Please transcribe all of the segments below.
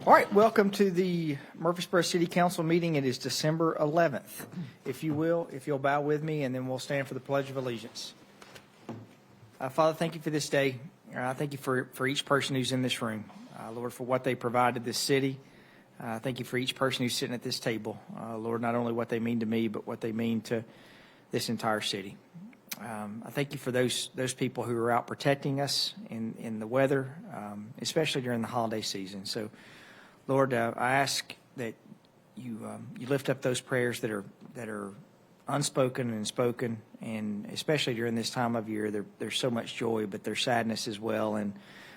All right, welcome to the Murfreesboro City Council meeting. It is December 11th. If you'll bow with me, and then we'll stand for the Pledge of Allegiance. Father, thank you for this day. Thank you for each person who's in this room. Lord, for what they provided this city. Thank you for each person who's sitting at this table. Lord, not only what they mean to me, but what they mean to this entire city. I thank you for those people who are out protecting us in the weather, especially during the holiday season. So, Lord, I ask that you lift up those prayers that are unspoken and spoken, and especially during this time of year, there's so much joy, but there's sadness as well. And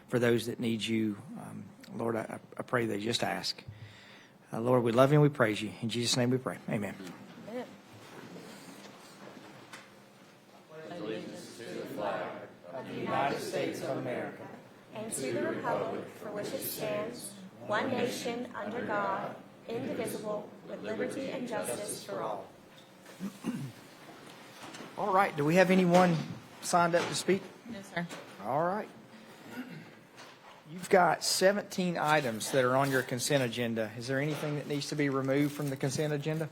for those that need you, Lord, I pray they just ask. Lord, we love you and we praise you. In Jesus' name we pray. Amen. Allegiance to the flag of the United States of America and to the republic for which it stands, one nation under God, indivisible, with liberty and justice for all. All right. Do we have anyone signed up to speak? No, sir. All right. You've got 17 items that are on your consent agenda. Is there anything that needs to be removed from the consent agenda?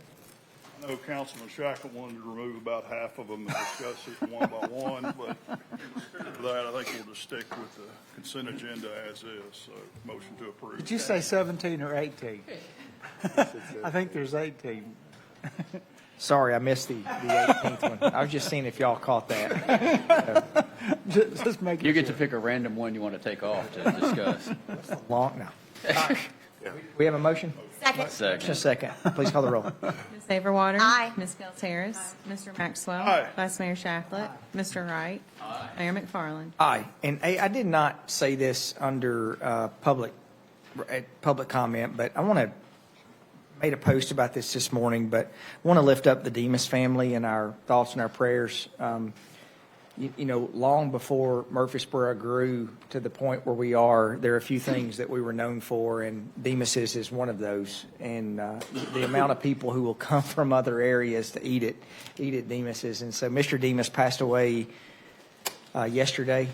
I know Councilman Shackle wanted to remove about half of them and discuss it one by one, but for that, I think we'll just stick with the consent agenda as is. So, motion to approve. Did you say 17 or 18? I think there's 18. Sorry, I missed the 18th one. I was just seeing if y'all caught that. Just make You get to pick a random one you want to take off to discuss. Long now. We have a motion? Second. Second. Just a second. Please call the roll. Ms. Saberwater. Aye. Ms. Gels Harris. Mr. Maxwell. Aye. Vice Mayor Shacklet. Mr. Wright. Mayor McFarland. Aye. And I did not say this under public comment, but I want to made a post about this morning, but I want to lift up the Demas family and our thoughts and our prayers. You know, long before Murfreesboro grew to the point where we are, there are a few things that we were known for, and Demas's is one of those. And the amount of people who will come from other areas to eat at Demas's. And so Mr. Demas passed away yesterday.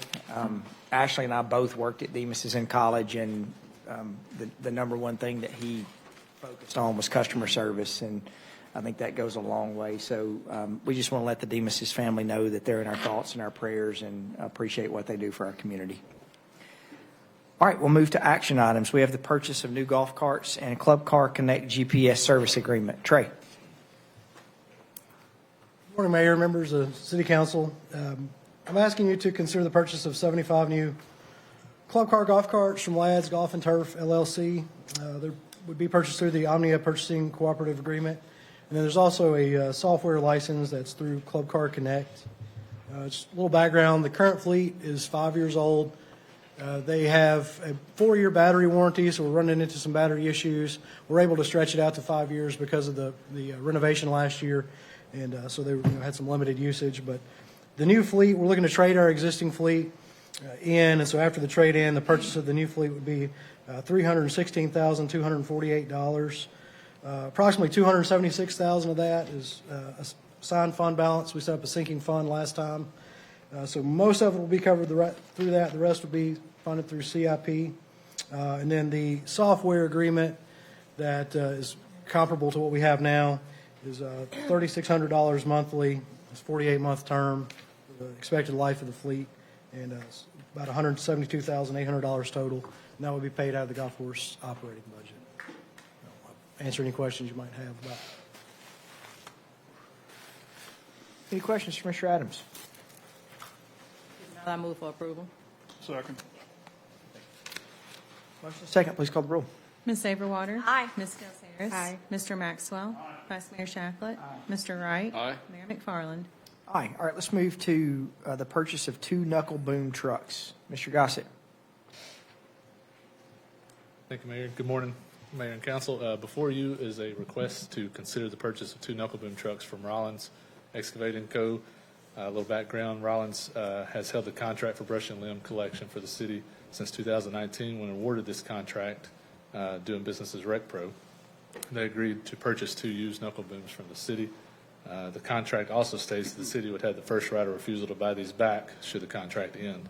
Ashley and I both worked at Demas's in college, and the number one thing that he focused on was customer service, and I think that goes a long way. So we just want to let the Demas's family know that they're in our thoughts and our prayers, and appreciate what they do for our community. All right, we'll move to action items. We have the purchase of new golf carts and Club Car Connect GPS service agreement. Trey. Morning, Mayor, members of City Council. I'm asking you to consider the purchase of 75 new Club Car golf carts from Ladd's Golf and Turf LLC. They would be purchased through the Omnia Purchasing Cooperative Agreement. And then there's also a software license that's through Club Car Connect. Just a little background, the current fleet is 5 years old. They have a 4-year battery warranty, so we're running into some battery issues. We're able to stretch it out to 5 years because of the renovation last year, and so they had some limited usage. But the new fleet, we're looking to trade our existing fleet in, and so after the trade-in, the purchase of the new fleet would be $316,248. Approximately $276,000 of that is assigned fund balance. We set up a sinking fund last time. So most of it will be covered through that. The rest will be funded through CIP. And then the software agreement that is comparable to what we have now is $3,600 monthly. It's a 48-month term, the expected life of the fleet, and it's about $172,800 total. And that would be paid out of the golf course operating budget. Answer any questions you might have about it. Any questions for Mr. Adams? I move for approval. Second. Motion second. Please call the roll. Ms. Saberwater. Aye. Ms. Gels Harris. Aye. Mr. Maxwell. Vice Mayor Shacklet. Mr. Wright. Aye. Mayor McFarland. Aye. All right, let's move to the purchase of 2 knuckle boom trucks. Mr. Gossett. Thank you, Mayor. Good morning, Mayor and Council. Before you is a request to consider the purchase of 2 knuckle boom trucks from Rollins Excavating Co. A little background, Rollins has held the contract for brush and limb collection for the city since 2019 when awarded this contract doing business as RecPro. They agreed to purchase 2 used knuckle booms from the city. The contract also states that the city would have the first right of refusal to buy these back should the contract end.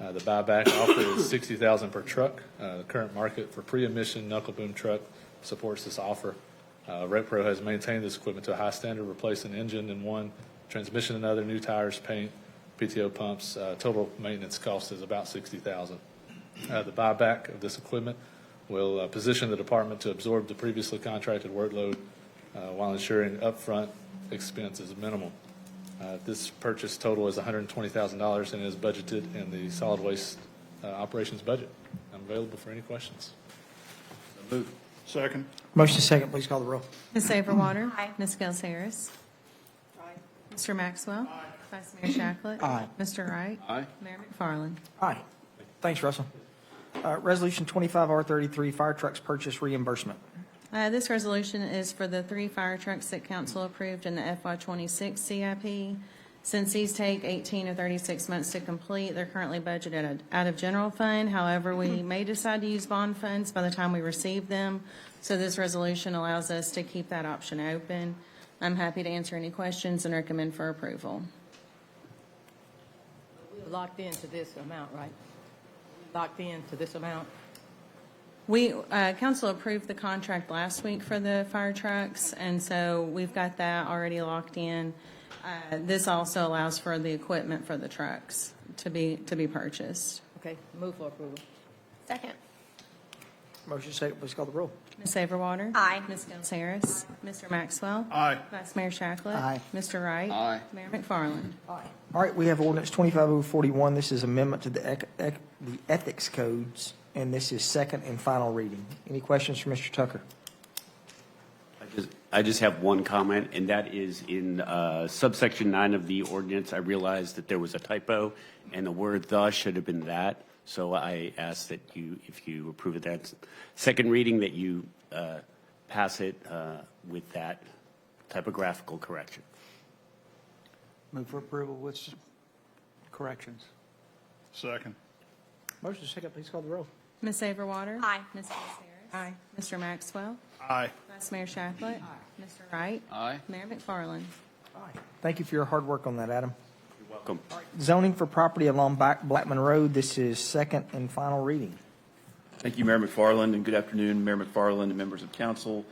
The buyback offer is $60,000 per truck. The current market for pre-emission knuckle boom truck supports this offer. RecPro has maintained this equipment to a high standard, replacing engine in one, transmission in another, new tires, paint, PTO pumps. Total maintenance cost is about $60,000. The buyback of this equipment will position the department to absorb the previously contracted workload while ensuring upfront expense is minimal. This purchase total is $120,000 and is budgeted in the solid waste operations budget. I'm available for any questions. Second. Motion is second, please call the roll. Ms. Saberwater. Aye. Ms. Gels Harris. Mr. Maxwell. Vice Mayor Shacklet. Aye. Mr. Wright. Aye. Mayor McFarland. Aye. Thanks, Russell. Resolution 25R33, fire trucks purchase reimbursement. This resolution is for the 3 fire trucks that council approved in the FY26 CIP. Since these take 18 or 36 months to complete, they're currently budgeted out of general fund. However, we may decide to use bond funds by the time we receive them. So this resolution allows us to keep that option open. I'm happy to answer any questions and recommend for approval. We're locked into this amount, right? Locked into this amount? We, council approved the contract last week for the fire trucks, and so we've got that already locked in. This also allows for the equipment for the trucks to be purchased. Okay, move for approval. Second. Motion is second, please call the roll. Ms. Saberwater. Aye. Ms. Gels Harris. Mr. Maxwell. Aye. Vice Mayor Shacklet. Aye. Mr. Wright. Aye. Mayor McFarland. All right, we have ordinance 25041. This is amendment to the ethics codes, and this is second and final reading. Any questions for Mr. Tucker? I just have one comment, and that is in subsection 9 of the ordinance. I realized that there was a typo, and the word "the" should have been "that." So I ask that you, if you approve of that second reading, that you pass it with that typographical correction. Move for approval with corrections. Second. Motion is second, please call the roll. Ms. Saberwater. Aye. Ms. Gels Harris. Aye. Mr. Maxwell. Aye. Vice Mayor Shacklet. Mr. Wright. Aye. Mayor McFarland. Thank you for your hard work on that, Adam. You're welcome. Zoning for property along Blackman Road. This is second and final reading. Thank you, Mayor McFarland, and good afternoon, Mayor McFarland and members of council.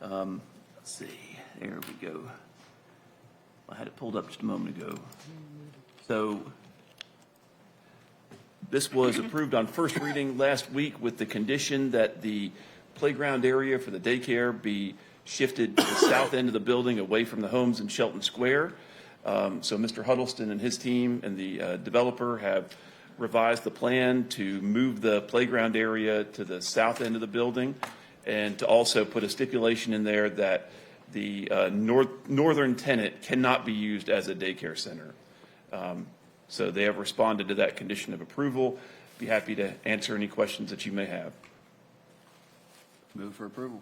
Let's see, there we go. I had it pulled up just a moment ago. So this was approved on first reading last week with the condition that the playground area for the daycare be shifted to the south end of the building away from the homes in Shelton Square. So Mr. Huddleston and his team and the developer have revised the plan to move the playground area to the south end of the building and to also put a stipulation in there that the northern tenant cannot be used as a daycare center. So they have responded to that condition of approval. Be happy to answer any questions that you may have. Move for approval.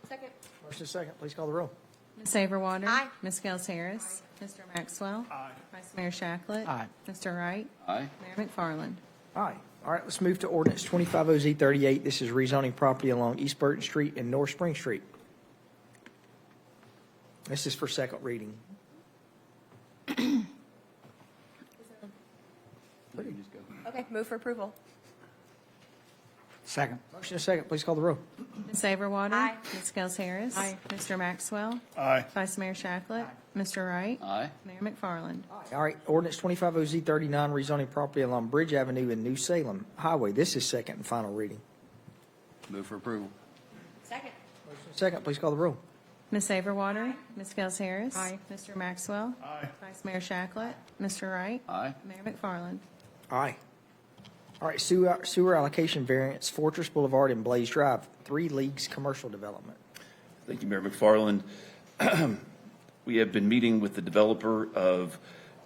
Second. Motion is second, please call the roll. Ms. Saberwater. Aye. Ms. Gels Harris. Mr. Maxwell. Aye. Vice Mayor Shacklet. Aye. Mr. Wright. Aye. Mayor McFarland. Aye. All right, let's move to ordinance 250Z38. This is rezoning property along East Burton Street and North Spring Street. This is for second reading. Okay, move for approval. Second. Motion is second, please call the roll. Ms. Saberwater. Aye. Ms. Gels Harris. Aye. Mr. Maxwell. Aye. Vice Mayor Shacklet. Mr. Wright. Aye. Mayor McFarland. All right, ordinance 250Z39, rezoning property along Bridge Avenue in New Salem Highway. This is second and final reading. Move for approval. Second. Second, please call the roll. Ms. Saberwater. Ms. Gels Harris. Aye. Mr. Maxwell. Aye. Vice Mayor Shacklet. Mr. Wright. Aye. Mayor McFarland. Aye. All right, sewer allocation variance, Fortress Boulevard and Blaze Drive, 3 Leagues Commercial Development. Thank you, Mayor McFarland. We have been meeting with the developer of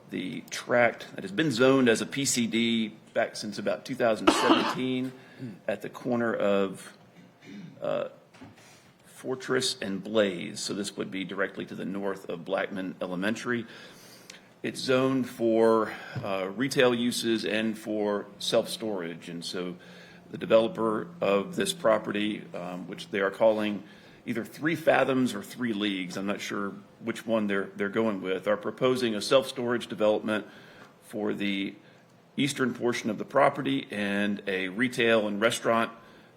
the tract that has been zoned as a PCD back since about 2017 at the corner of Fortress and Blaze. So this would be directly to the north of Blackman Elementary. It's zoned for retail uses and for self-storage. And so the developer of this property, which they are calling either 3 Fathoms or 3 Leagues, I'm not sure which one they're going with, are proposing a self-storage development for the eastern portion of the property and a retail and restaurant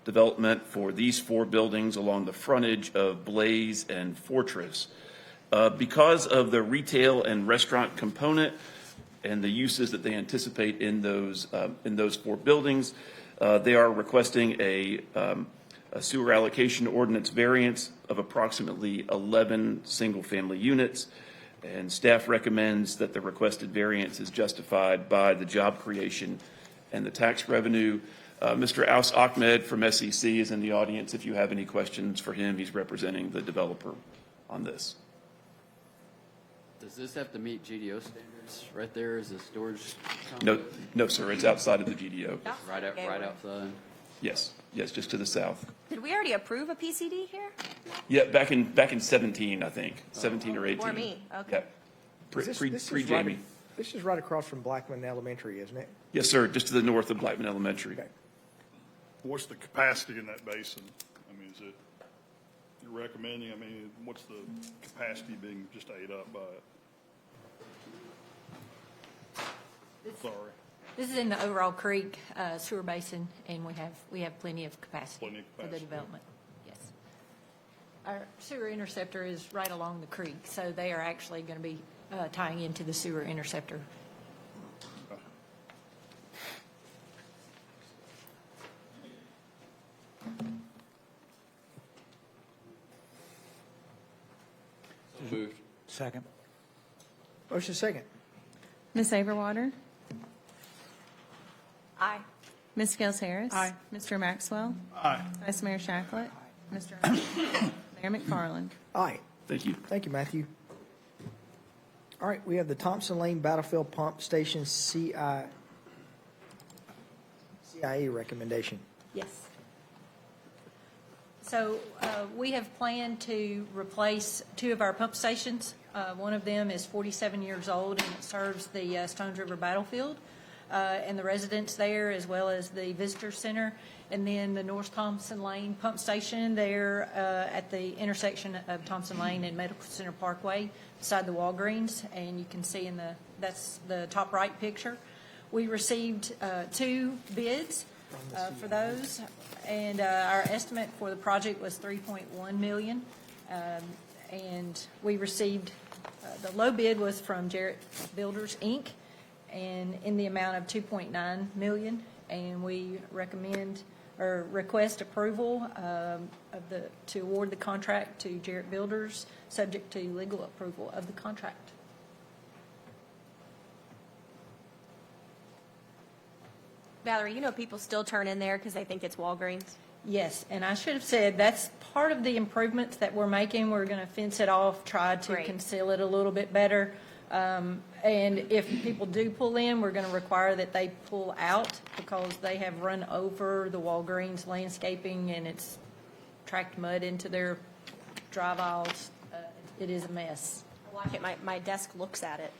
development for these 4 buildings along the frontage of Blaze and Fortress. Because of the retail and restaurant component and the uses that they anticipate in those 4 buildings, they are requesting a sewer allocation ordinance variance of approximately 11 single-family units, and staff recommends that the requested variance is justified by the job creation and the tax revenue. Mr. Aus Ahmed from SEC is in the audience. If you have any questions for him, he's representing the developer on this. Does this have to meet GDO standards? Right there is a storage. No, sir, it's outside of the GDO. Right outside. Yes, just to the south. Did we already approve a PCD here? Yeah, back in 17, I think, 17 or 18. Before me, okay. Yeah. Pre-Jamie. This is right across from Blackman Elementary, isn't it? Yes, sir, just to the north of Blackman Elementary. Okay. What's the capacity in that basin? I mean, is it, you're recommending, I mean, what's the capacity being just ate up by it? Sorry, This is in the overall creek sewer basin, and we have plenty of capacity Plenty of for the capacity. development. Yes. Our sewer interceptor is right along the creek, so they are actually going to be tying into the sewer interceptor. Moved. Second. Motion second. Ms. Averwater? Aye. Ms. Gels Harris? Aye. Mr. Maxwell? Aye. Vice Mayor Shacklet? Mr. Mayor McFarland? Aye. Thank you. Thank you, Matthew. All right, we have the Thompson Lane Battlefield Pump Station CIA recommendation. Yes. So we have planned to replace 2 of our pump stations. One of them is 47 years old, and it serves the Stones River Battlefield and the residents there, as well as the visitor center. And then the North Thompson Lane Pump Station there at the intersection of Thompson Lane and Medical Center Parkway beside the Walgreens. And you can see that's the top right picture. We received 2 bids for those, and our estimate for the project was $3.1 million. And we received, the low bid was from Jarrett Builders, Inc., and in the amount of $2.9 million. And we request approval to award the contract to Jarrett Builders, subject to legal approval of the contract. Valerie, you know people still turn in there because they think it's Walgreens? Yes, and I should have said, that's part of the improvements that we're making. We're going to fence it off, try to Great. conceal it a little bit better. And if people do pull in, we're going to require that they pull out, because they have run over the Walgreens landscaping and it's tracked mud into their drive aisles. It is a mess. I like it. My desk looks at it.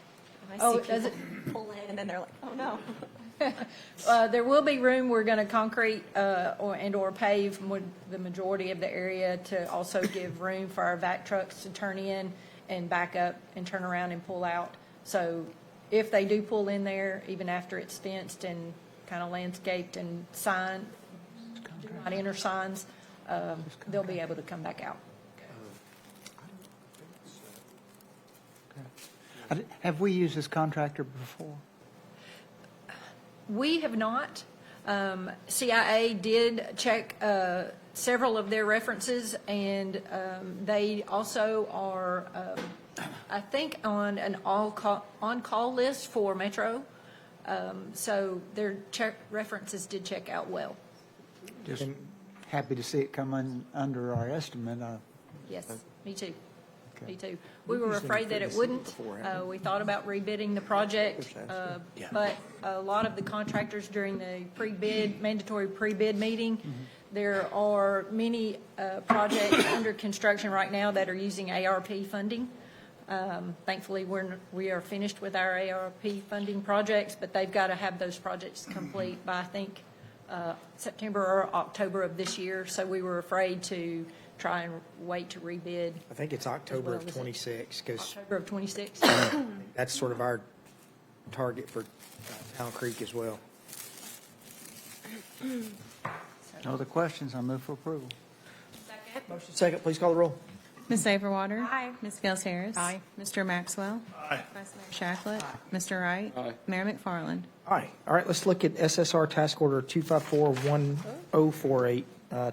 And I Oh, see does people pull in, and then they're like, oh, no. There will be room. We're going to concrete or pave the majority of the area to also give room for our vac trucks to turn in and back up and turn around and pull out. So if they do pull in there, even after it's fenced and kind of landscaped and signed, do not enter signs, they'll be able to come back out. Have we used this contractor before? We have not. CIA did check several of their references, and they also are, I think, on an on-call list for Metro. So their references did check out well. Just happy to see it come under our estimate. Yes, me too. Okay. Me too. We were afraid that it wouldn't. We thought about rebidding the project, but a lot of the contractors during the mandatory pre-bid meeting, there are many projects under construction right now that are using ARP funding. Thankfully, we are finished with our ARP funding projects, but they've got to have those projects complete by, I think, September or October of this year. So we were afraid to try and wait to rebid. I think it's October of 26, because October of 26. that's sort of our target for Town Creek as well. No other questions, I move for approval. Motion second, please call the roll. Ms. Saberwater? Aye. Ms. Gels Harris? Aye. Mr. Maxwell? Aye. Vice Mayor Shacklet? Mr. Wright? Aye. Mayor McFarland? Aye. All right, let's look at SSR Task Order 2541048,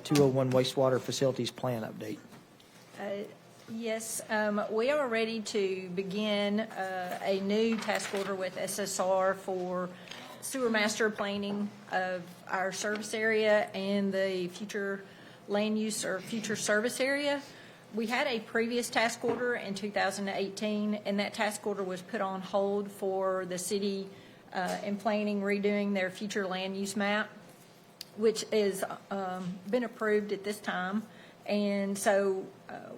201 wastewater facilities plan update. Yes, we are ready to begin a new task order with SSR for sewer master planning of our service area and the future land use or future service area. We had a previous task order in 2018, and that task order was put on hold for the city and planning redoing their future land use map, which is been approved at this time. And so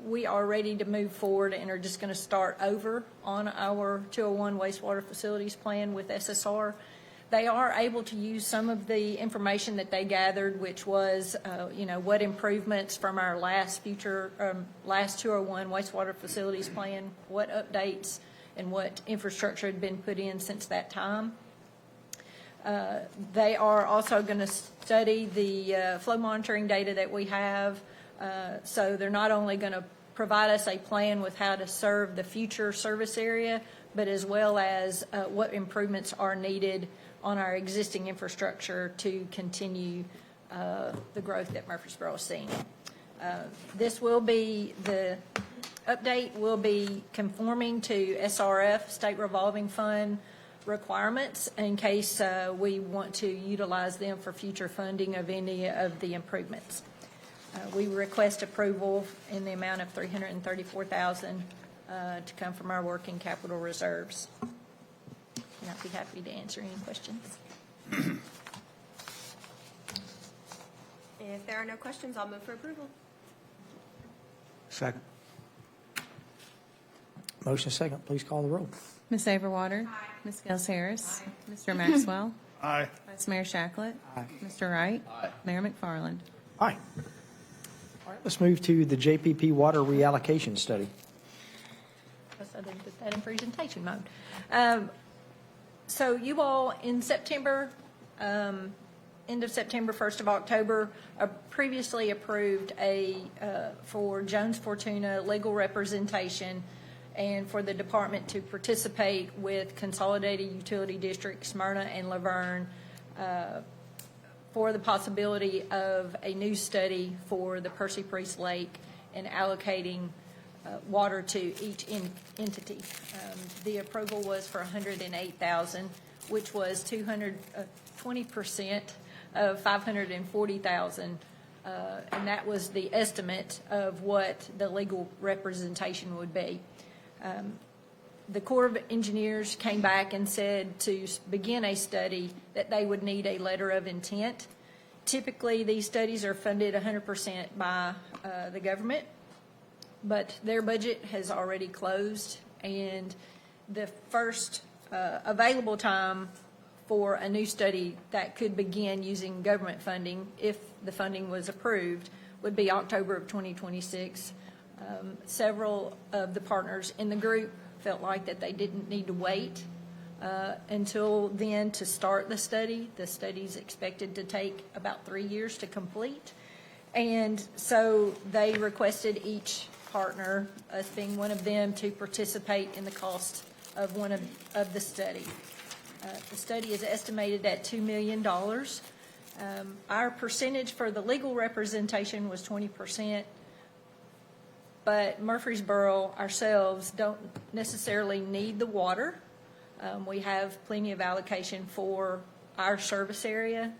we are ready to move forward and are just going to start over on our 201 wastewater facilities plan with SSR. They are able to use some of the information that they gathered, which was, what improvements from our last 201 wastewater facilities plan, what updates and what infrastructure had been put in since that time. They are also going to study the flow monitoring data that we have. So they're not only going to provide us a plan with how to serve the future service area, but as well as what improvements are needed on our existing infrastructure to continue the growth that Murfreesboro is seeing. This will be, the update will be conforming to SRF, State Revolving Fund requirements, in case we want to utilize them for future funding of any of the improvements. We request approval in the amount of $334,000 to come from our working capital reserves. And I'd be happy to answer any questions. If there are no questions, I'll move for approval. Second. Motion second, please call the roll. Ms. Saberwater? Aye. Ms. Gels Harris? Mr. Maxwell? Aye. Vice Mayor Shacklet? Aye. Mr. Wright? Mayor McFarland? Aye. All right, let's move to the JPP water reallocation study. Guess I didn't put that in presentation mode. So you all, in September, end of September, 1st of October, previously approved for Jones Fortuna legal representation and for the department to participate with Consolidated Utility District, Smyrna and Laverne, for the possibility of a new study for the Percy Priest Lake and allocating water to each entity. The approval was for $108,000, which was 20% of $540,000, and that was the estimate of what the legal representation would be. The Corps of Engineers came back and said to begin a study that they would need a letter of intent. Typically, these studies are funded 100% by the government, but their budget has already closed, and the first available time for a new study that could begin using government funding, if the funding was approved, would be October of 2026. Several of the partners in the group felt like that they didn't need to wait until then to start the study. The study's expected to take about 3 years to complete. And so they requested each partner, us being one of them, to participate in the cost of one of the study. The study is estimated at $2 million. Our percentage for the legal representation was 20%, but Murfreesboro ourselves don't necessarily need the water. We have plenty of allocation for our service area,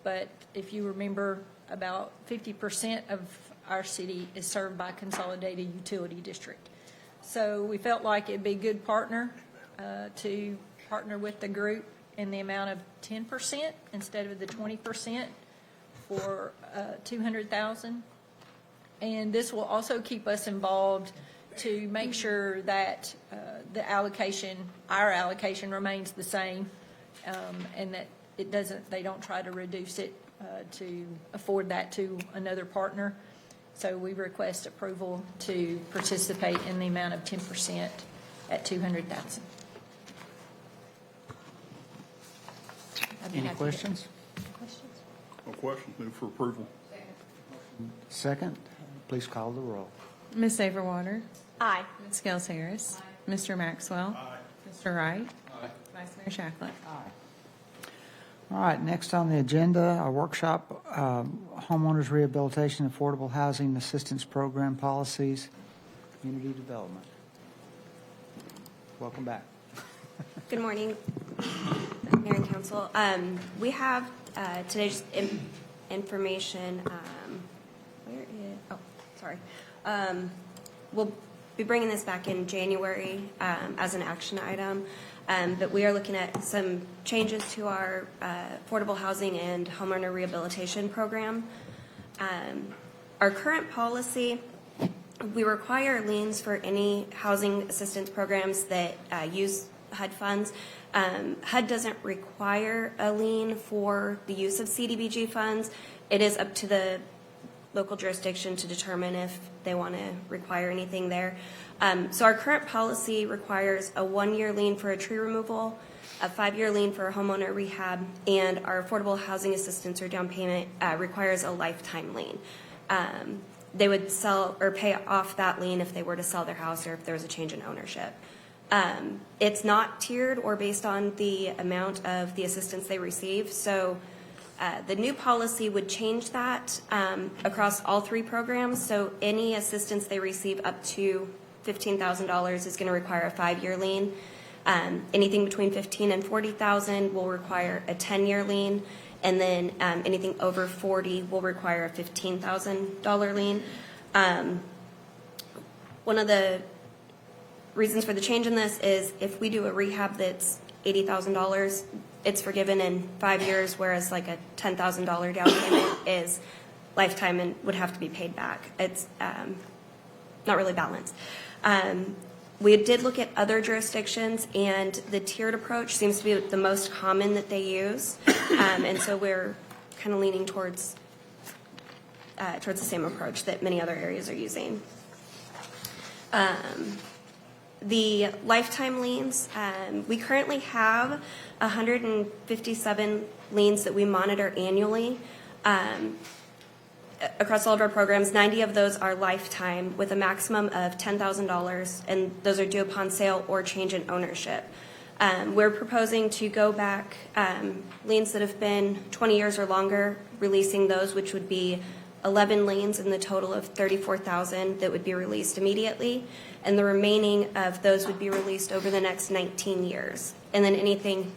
but if you remember, about 50% of our city is served by Consolidated Utility District. So we felt like it'd be a good partner to partner with the group in the amount of 10% instead of the 20% for $200,000. And this will also keep us involved to make sure that the allocation, our allocation, remains the same, and that it doesn't. They don't try to reduce it to afford that to another partner. So we request approval to participate in the amount of 10% at $200,000. I'd be Any happy to- questions? Questions? No question, move for approval. Second, please call the roll. Ms. Saberwater, Aye. Ms. Gels Harris, Mr. Maxwell, Mr. Wright, Vice Mayor Shacklet. All right, next on the agenda, our workshop, homeowners rehabilitation, affordable housing assistance program policies, community development. Welcome back. Good morning, Mayor and Council. We have today's information. Where is, oh, sorry. We'll be bringing this back in January as an action item. But we are looking at some changes to our affordable housing and homeowner rehabilitation program. Our current policy, we require liens for any housing assistance programs that use HUD funds. HUD doesn't require a lien for the use of CDBG funds. It is up to the local jurisdiction to determine if they want to require anything there. So our current policy requires a 1-year lien for a tree removal, a 5-year lien for a homeowner rehab, and our affordable housing assistance or down payment requires a lifetime lien. They would sell or pay off that lien if they were to sell their house or if there was a change in ownership. It's not tiered or based on the amount of the assistance they receive. So the new policy would change that across all 3 programs. So any assistance they receive up to $15,000 is going to require a 5-year lien. Anything between $15,000 and $40,000 will require a 10-year lien. And then anything over 40 will require a $15,000 lien. One of the reasons for the change in this is if we do a rehab that's $80,000, it's forgiven in 5 years, whereas like a $10,000 down payment is lifetime and would have to be paid back. It's not really balanced. We did look at other jurisdictions, and the tiered approach seems to be the most common that they use, and so we're kind of leaning towards the same approach that many other areas are using. The lifetime liens, we currently have 157 liens that we monitor annually. Across all of our programs, 90 of those are lifetime with a maximum of $10,000, and those are due upon sale or change in ownership. We're proposing to go back liens that have been 20 years or longer, releasing those, which would be 11 liens in the total of 34,000 that would be released immediately, and the remaining of those would be released over the next 19 years. And then anything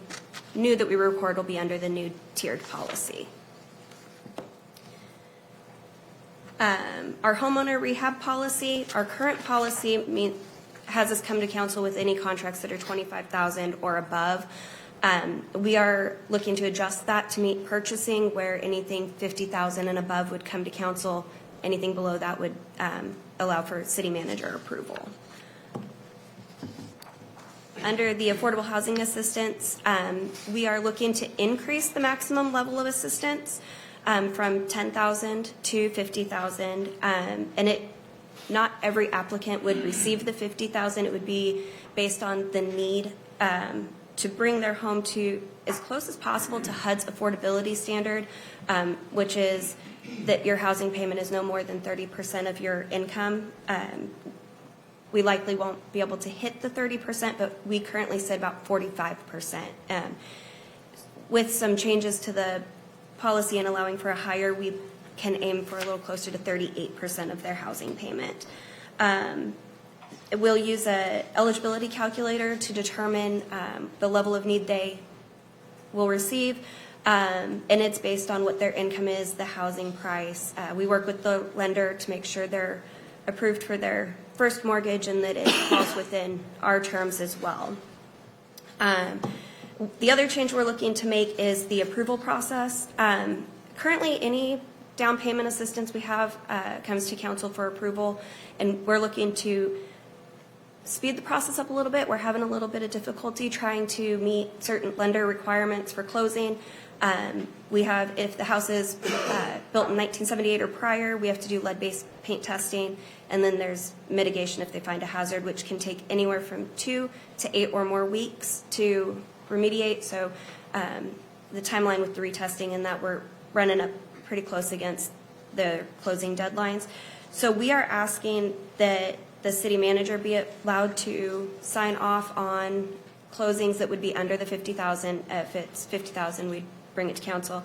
new that we record will be under the new tiered policy. Our homeowner rehab policy, our current policy has us come to council with any contracts that are $25,000 or above. We are looking to adjust that to meet purchasing, where anything $50,000 and above would come to council. Anything below that would allow for city manager approval. Under the affordable housing assistance, we are looking to increase the maximum level of assistance from $10,000 to $50,000, and not every applicant would receive the $50,000. It would be based on the need to bring their home to as close as possible to HUD's affordability standard, which is that your housing payment is no more than 30% of your income. We likely won't be able to hit the 30%, but we currently said about 45%. With some changes to the policy and allowing for a higher, we can aim for a little closer to 38% of their housing payment. We'll use an eligibility calculator to determine the level of need they will receive, and it's based on what their income is, the housing price. We work with the lender to make sure they're approved for their first mortgage and that it falls within our terms as well. The other change we're looking to make is the approval process. Currently, any down payment assistance we have comes to council for approval, and we're looking to speed the process up a little bit. We're having a little bit of difficulty trying to meet certain lender requirements for closing. We have, if the house is built in 1978 or prior, we have to do lead-based paint testing, and then there's mitigation if they find a hazard, which can take anywhere from 2 to 8 or more weeks to remediate. So the timeline with the retesting and that we're running up pretty close against the closing deadlines. So we are asking that the city manager be allowed to sign off on closings that would be under the 50,000. If it's 50,000, we'd bring it to council.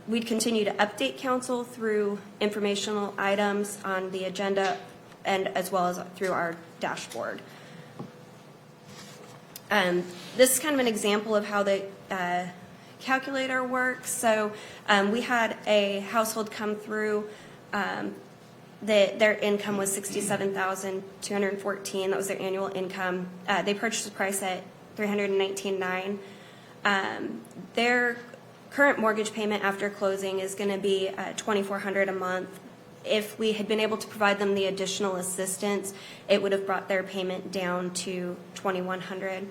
We'd continue to update council through informational items on the agenda and as well as through our dashboard. This is kind of an example of how the calculator works. So we had a household come through their income was $67,214. That was their annual income. They purchased the price at $319,900. Their current mortgage payment after closing is going to be $2,400 a month. If we had been able to provide them the additional assistance, it would have brought their payment down to $2,100.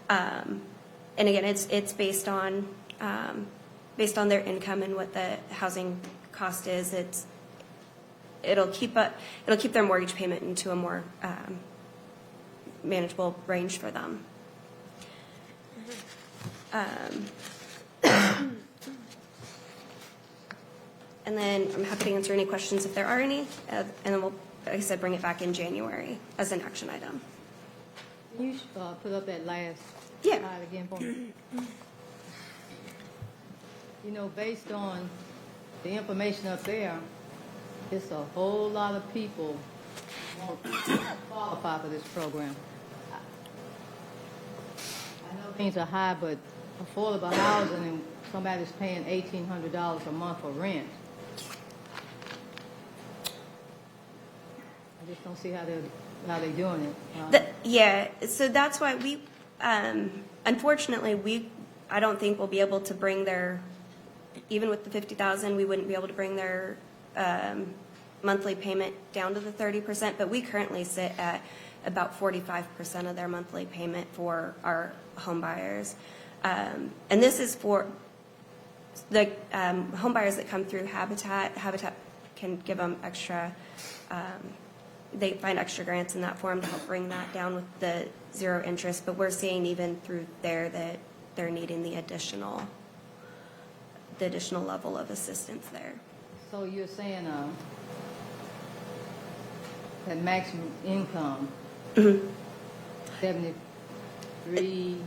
And again, it's based on their income and what the housing cost is. It'll keep their mortgage payment into a more manageable range for them. And then I'm happy to answer any questions if there are any, and then we'll, like I said, bring it back in January as an action item. Can you put up that last Yeah. slide again for me? You know, based on the information up there, it's a whole lot of people won't qualify for this program. I know things are high, but affordable housing and somebody's paying $1,800 a month for rent. I just don't see how they're doing it. Yeah, so that's why we, unfortunately, I don't think we'll be able to bring their, even with the 50,000, we wouldn't be able to bring their monthly payment down to the 30%, but we currently sit at about 45% of their monthly payment for our home buyers. And this is for the home buyers that come through Habitat. Habitat can give them extra, they find extra grants in that form to help bring that down with the zero interest, but we're seeing even through there that they're needing the additional level of assistance there. So you're saying that maximum income, 73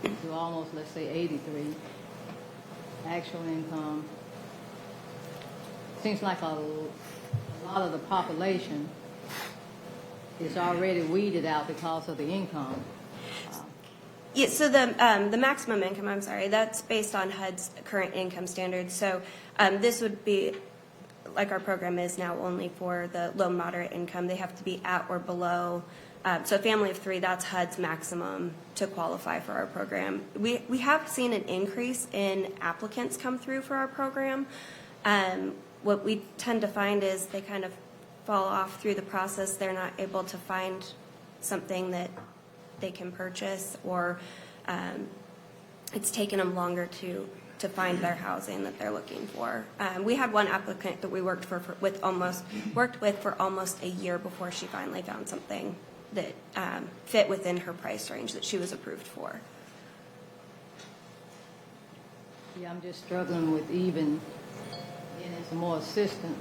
to almost, let's say, 83, actual income, seems like a lot of the population is already weeded out because of the income. Yeah, so the maximum income, I'm sorry, that's based on HUD's current income standards. So this would be, like our program is now, only for the low moderate income. They have to be at or below. So a family of 3, that's HUD's maximum to qualify for our program. We have seen an increase in applicants come through for our program. What we tend to find is they kind of fall off through the process. They're not able to find something that they can purchase, or it's taken them longer to find their housing that they're looking for. We had one applicant that we worked with for almost a year before she finally found something that fit within her price range that she was approved for. Yeah, I'm just struggling with even getting some more assistance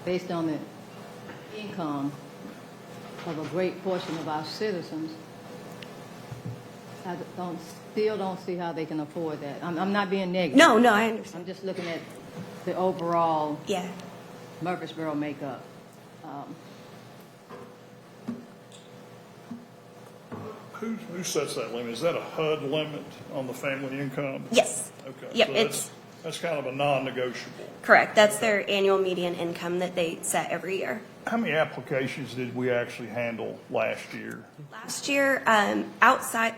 based on the income of a great portion of our citizens. I still don't see how they can afford that. I'm not being negative. No, I understand. I'm just looking at the overall Yeah. Murfreesboro makeup. Who sets that limit? Is that a HUD limit on the family income? Yes. Okay. Yep, So that's kind of a non-negotiable. Correct. That's their annual median income that they set every year. How many applications did we actually handle last year? Last year, outside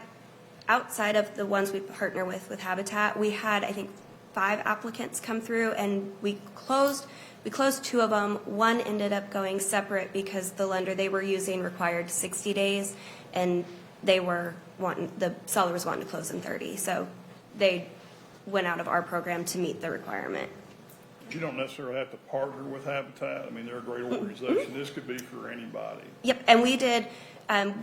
of the ones we partner with Habitat, we had, I think, 5 applicants come through, and we closed 2 of them. One ended up going separate because the lender they were using required 60 days, and the seller was wanting to close in 30. So they went out of our program to meet the requirement. You don't necessarily have to partner with Habitat. I mean, they're a great organization. This could be for anybody. Yep, and we did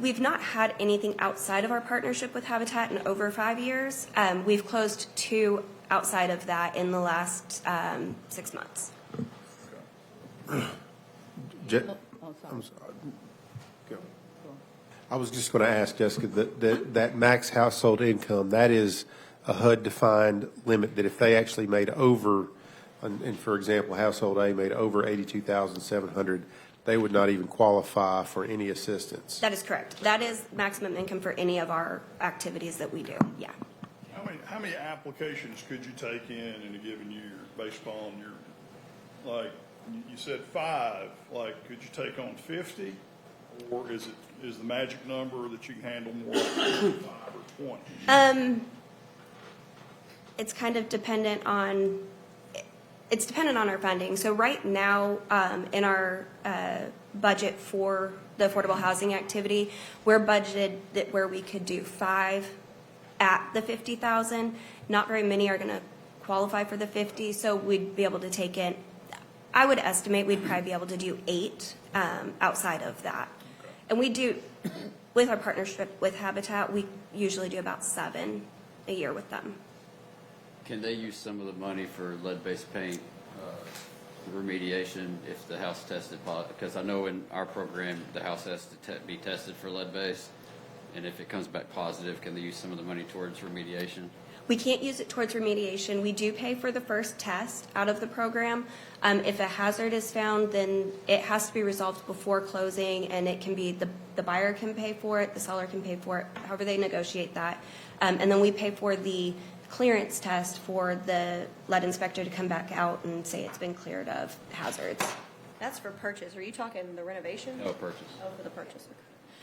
We've not had anything outside of our partnership with Habitat in over 5 years. We've closed 2 outside of that in the last 6 months. I'm sorry. Go. I was just going to ask Jessica, that max household income, that is a HUD-defined limit, that if they actually made over, and for example, household A made over 82,700, they would not even qualify for any assistance. That is correct. That is maximum income for any of our activities that we do, yeah. How many applications could you take in a given year based upon your, like, you said 5, like, could you take on 50? Or is the magic number that you can handle more like 5 or 20? It's kind of dependent on, it's dependent on our funding. So right now, in our budget for the affordable housing activity, we're budgeted that where we could do 5 at the 50,000. Not very many are going to qualify for the 50, so we'd be able to take in, I would estimate we'd probably be able to do 8 outside of that. And we do, with our partnership with Habitat, we usually do about 7 a year with them. Can they use some of the money for lead-based paint remediation if the house tested positive? Because I know in our program, the house has to be tested for lead-based, and if it comes back positive, can they use some of the money towards remediation? We can't use it towards remediation. We do pay for the first test out of the program. If a hazard is found, then it has to be resolved before closing, and it can be the buyer can pay for it, the seller can pay for it, however they negotiate that. And then we pay for the clearance test for the lead inspector to come back out and say it's been cleared of hazards. That's for purchase. Are you talking the renovation? No, purchase. Oh, for the purchase.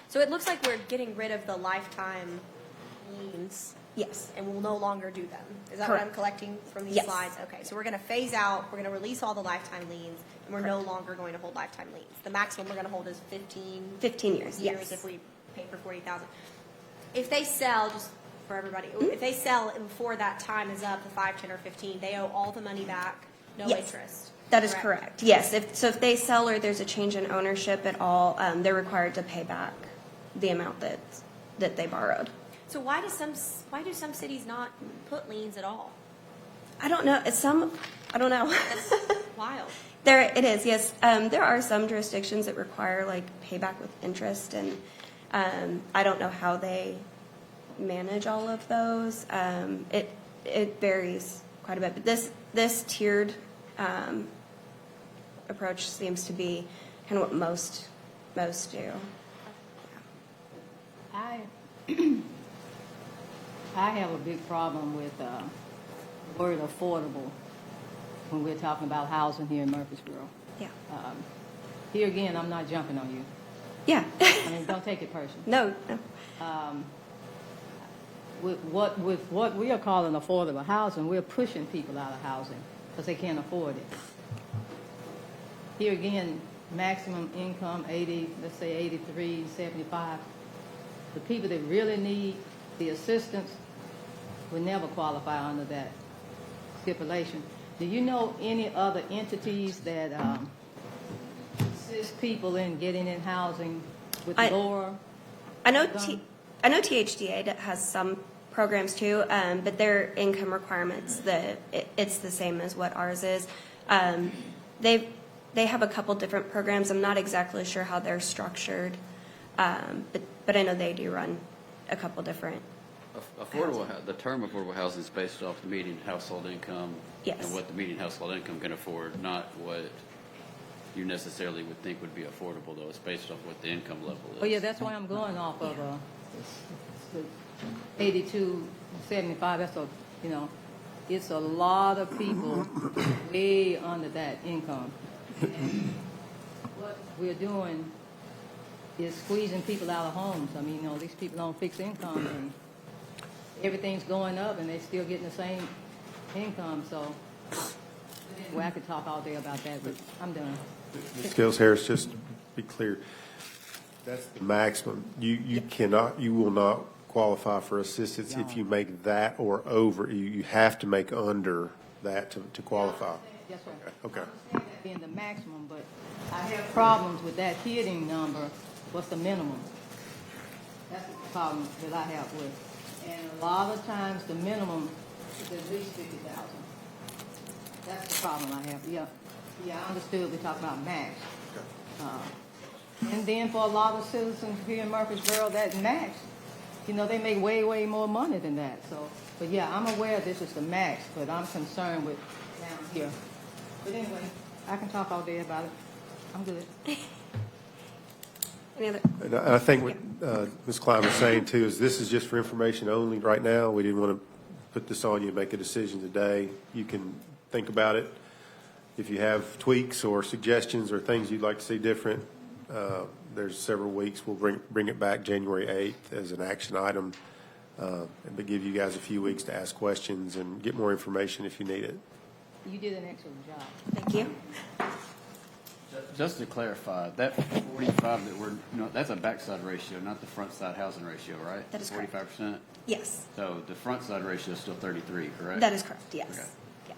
So it looks like we're getting rid of the lifetime liens. Yes. And we'll no longer do them. Is that Correct. what I'm collecting from these Yes. slides? Okay, so we're going to phase out, we're going to release all the lifetime liens, and we're no longer going to hold lifetime liens. The maximum we're going to hold is 15 years, yes. if we pay for 40,000. If they sell, just for everybody, if they sell and before that time is up, the 5, 10, or 15, they owe all the money back, no Yes. interest. That is correct. Yes. If they sell or there's a change in ownership at all, they're required to pay back the amount that they borrowed. So why do some cities not put liens at all? I don't know. I don't know. That's wild. It is, yes. There are some jurisdictions that require like payback with interest, and I don't know how they manage all of those. It varies quite a bit, but this tiered approach seems to be kind of what most do. I have a big problem with the word affordable when we're talking about housing here in Murfreesboro. Yeah. Here again, I'm not jumping on you. Yeah. I mean, don't take it personally. No. With what we are calling affordable housing, we're pushing people out of housing because they can't afford it. Here again, maximum income 80, let's say 83, 75. The people that really need the assistance would never qualify under that stipulation. Do you know any other entities that assist people in getting in housing with lower? I know THDA that has some programs too, but their income requirements, it's the same as what ours is. They have a couple different programs. I'm not exactly sure how they're structured, but I know they do run a couple different. The term affordable housing is based off the median household income. Yes. And what the median household income can afford, not what you necessarily would think would be affordable, though. It's based off what the income level is. Oh, yeah, that's why I'm going off of 82, 75. That's it's a lot of people way under that income. And what we're doing is squeezing people out of homes. I mean, these people on fixed income and everything's going up and they're still getting the same income. So, I could talk all day about that, but I'm done. Ms. Scales Harris, just to be clear, that's the maximum. You will not qualify for assistance if you make that or over. You have to make under that to qualify. Yes, sir. Okay. I understand that being the maximum, but I have problems with that hitting number. What's the minimum? That's the problem that I have with. And a lot of times, the minimum is at least 50,000. That's the problem I have. Yeah, I understood we talked about max. And then for a lot of citizens here in Murfreesboro, that max, they make way, way more money than that. So, but yeah, I'm aware this is the max, but I'm concerned with down here. But anyway, I can talk all day about it. I'm good. Any other? And I think what Ms. Klein was saying too is this is just for information only right now. We didn't want to put this on you and make a decision today. You can think about it. If you have tweaks or suggestions or things you'd like to see different, there's several weeks. We'll bring it back January 8th as an action item, but give you guys a few weeks to ask questions and get more information if you need it. You did an excellent job. Thank you. Just to clarify, that 45 that that's a backside ratio, not the front side housing ratio, right? That is correct. 45%? Yes, So the front side ratio is still 33, correct? that is correct, yes. Okay. Yeah.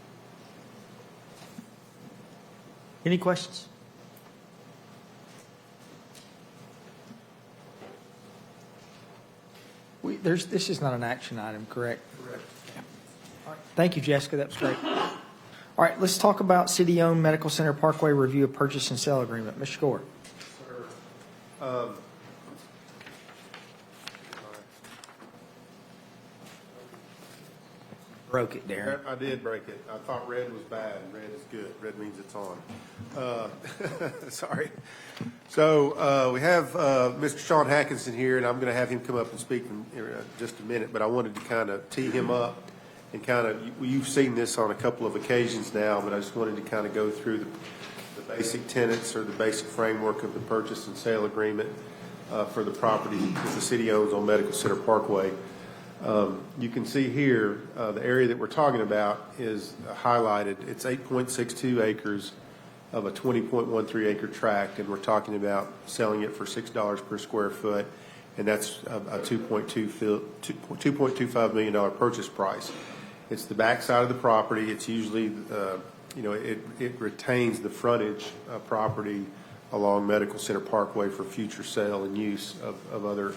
Any questions? This is not an action item, correct? Correct. All right. Thank you, Jessica. That was great. All right, let's talk about city-owned Medical Center Parkway review of purchase and sale agreement. Mr. Gore. Broke it, Darren. I did break it. I thought red was bad, and red is good. Red means it's on. Sorry. So we have Mr. Sean Hackinson here, and I'm going to have him come up and speak in just a minute, but I wanted to kind of tee him up and kind of, you've seen this on a couple of occasions now, but I just wanted to kind of go through the basic tenets or the basic framework of the purchase and sale agreement for the property that the city owns on Medical Center Parkway. You can see here, the area that we're talking about is highlighted. It's 8.62 acres of a 20.13 acre tract, and we're talking about selling it for $6 per square foot, and that's a $2.25 million purchase price. It's the back side of the property. It's usually, it retains the frontage property along Medical Center Parkway for future sale and use of other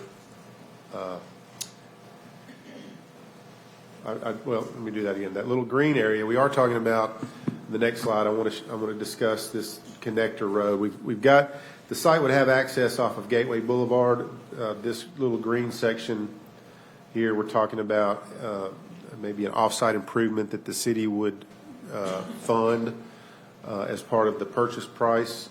well, let me do that again. That little green area, we are talking about the next slide. I want to discuss this connector road. We've got, the site would have access off of Gateway Boulevard. This little green section here, we're talking about maybe an off-site improvement that the city would fund as part of the purchase price.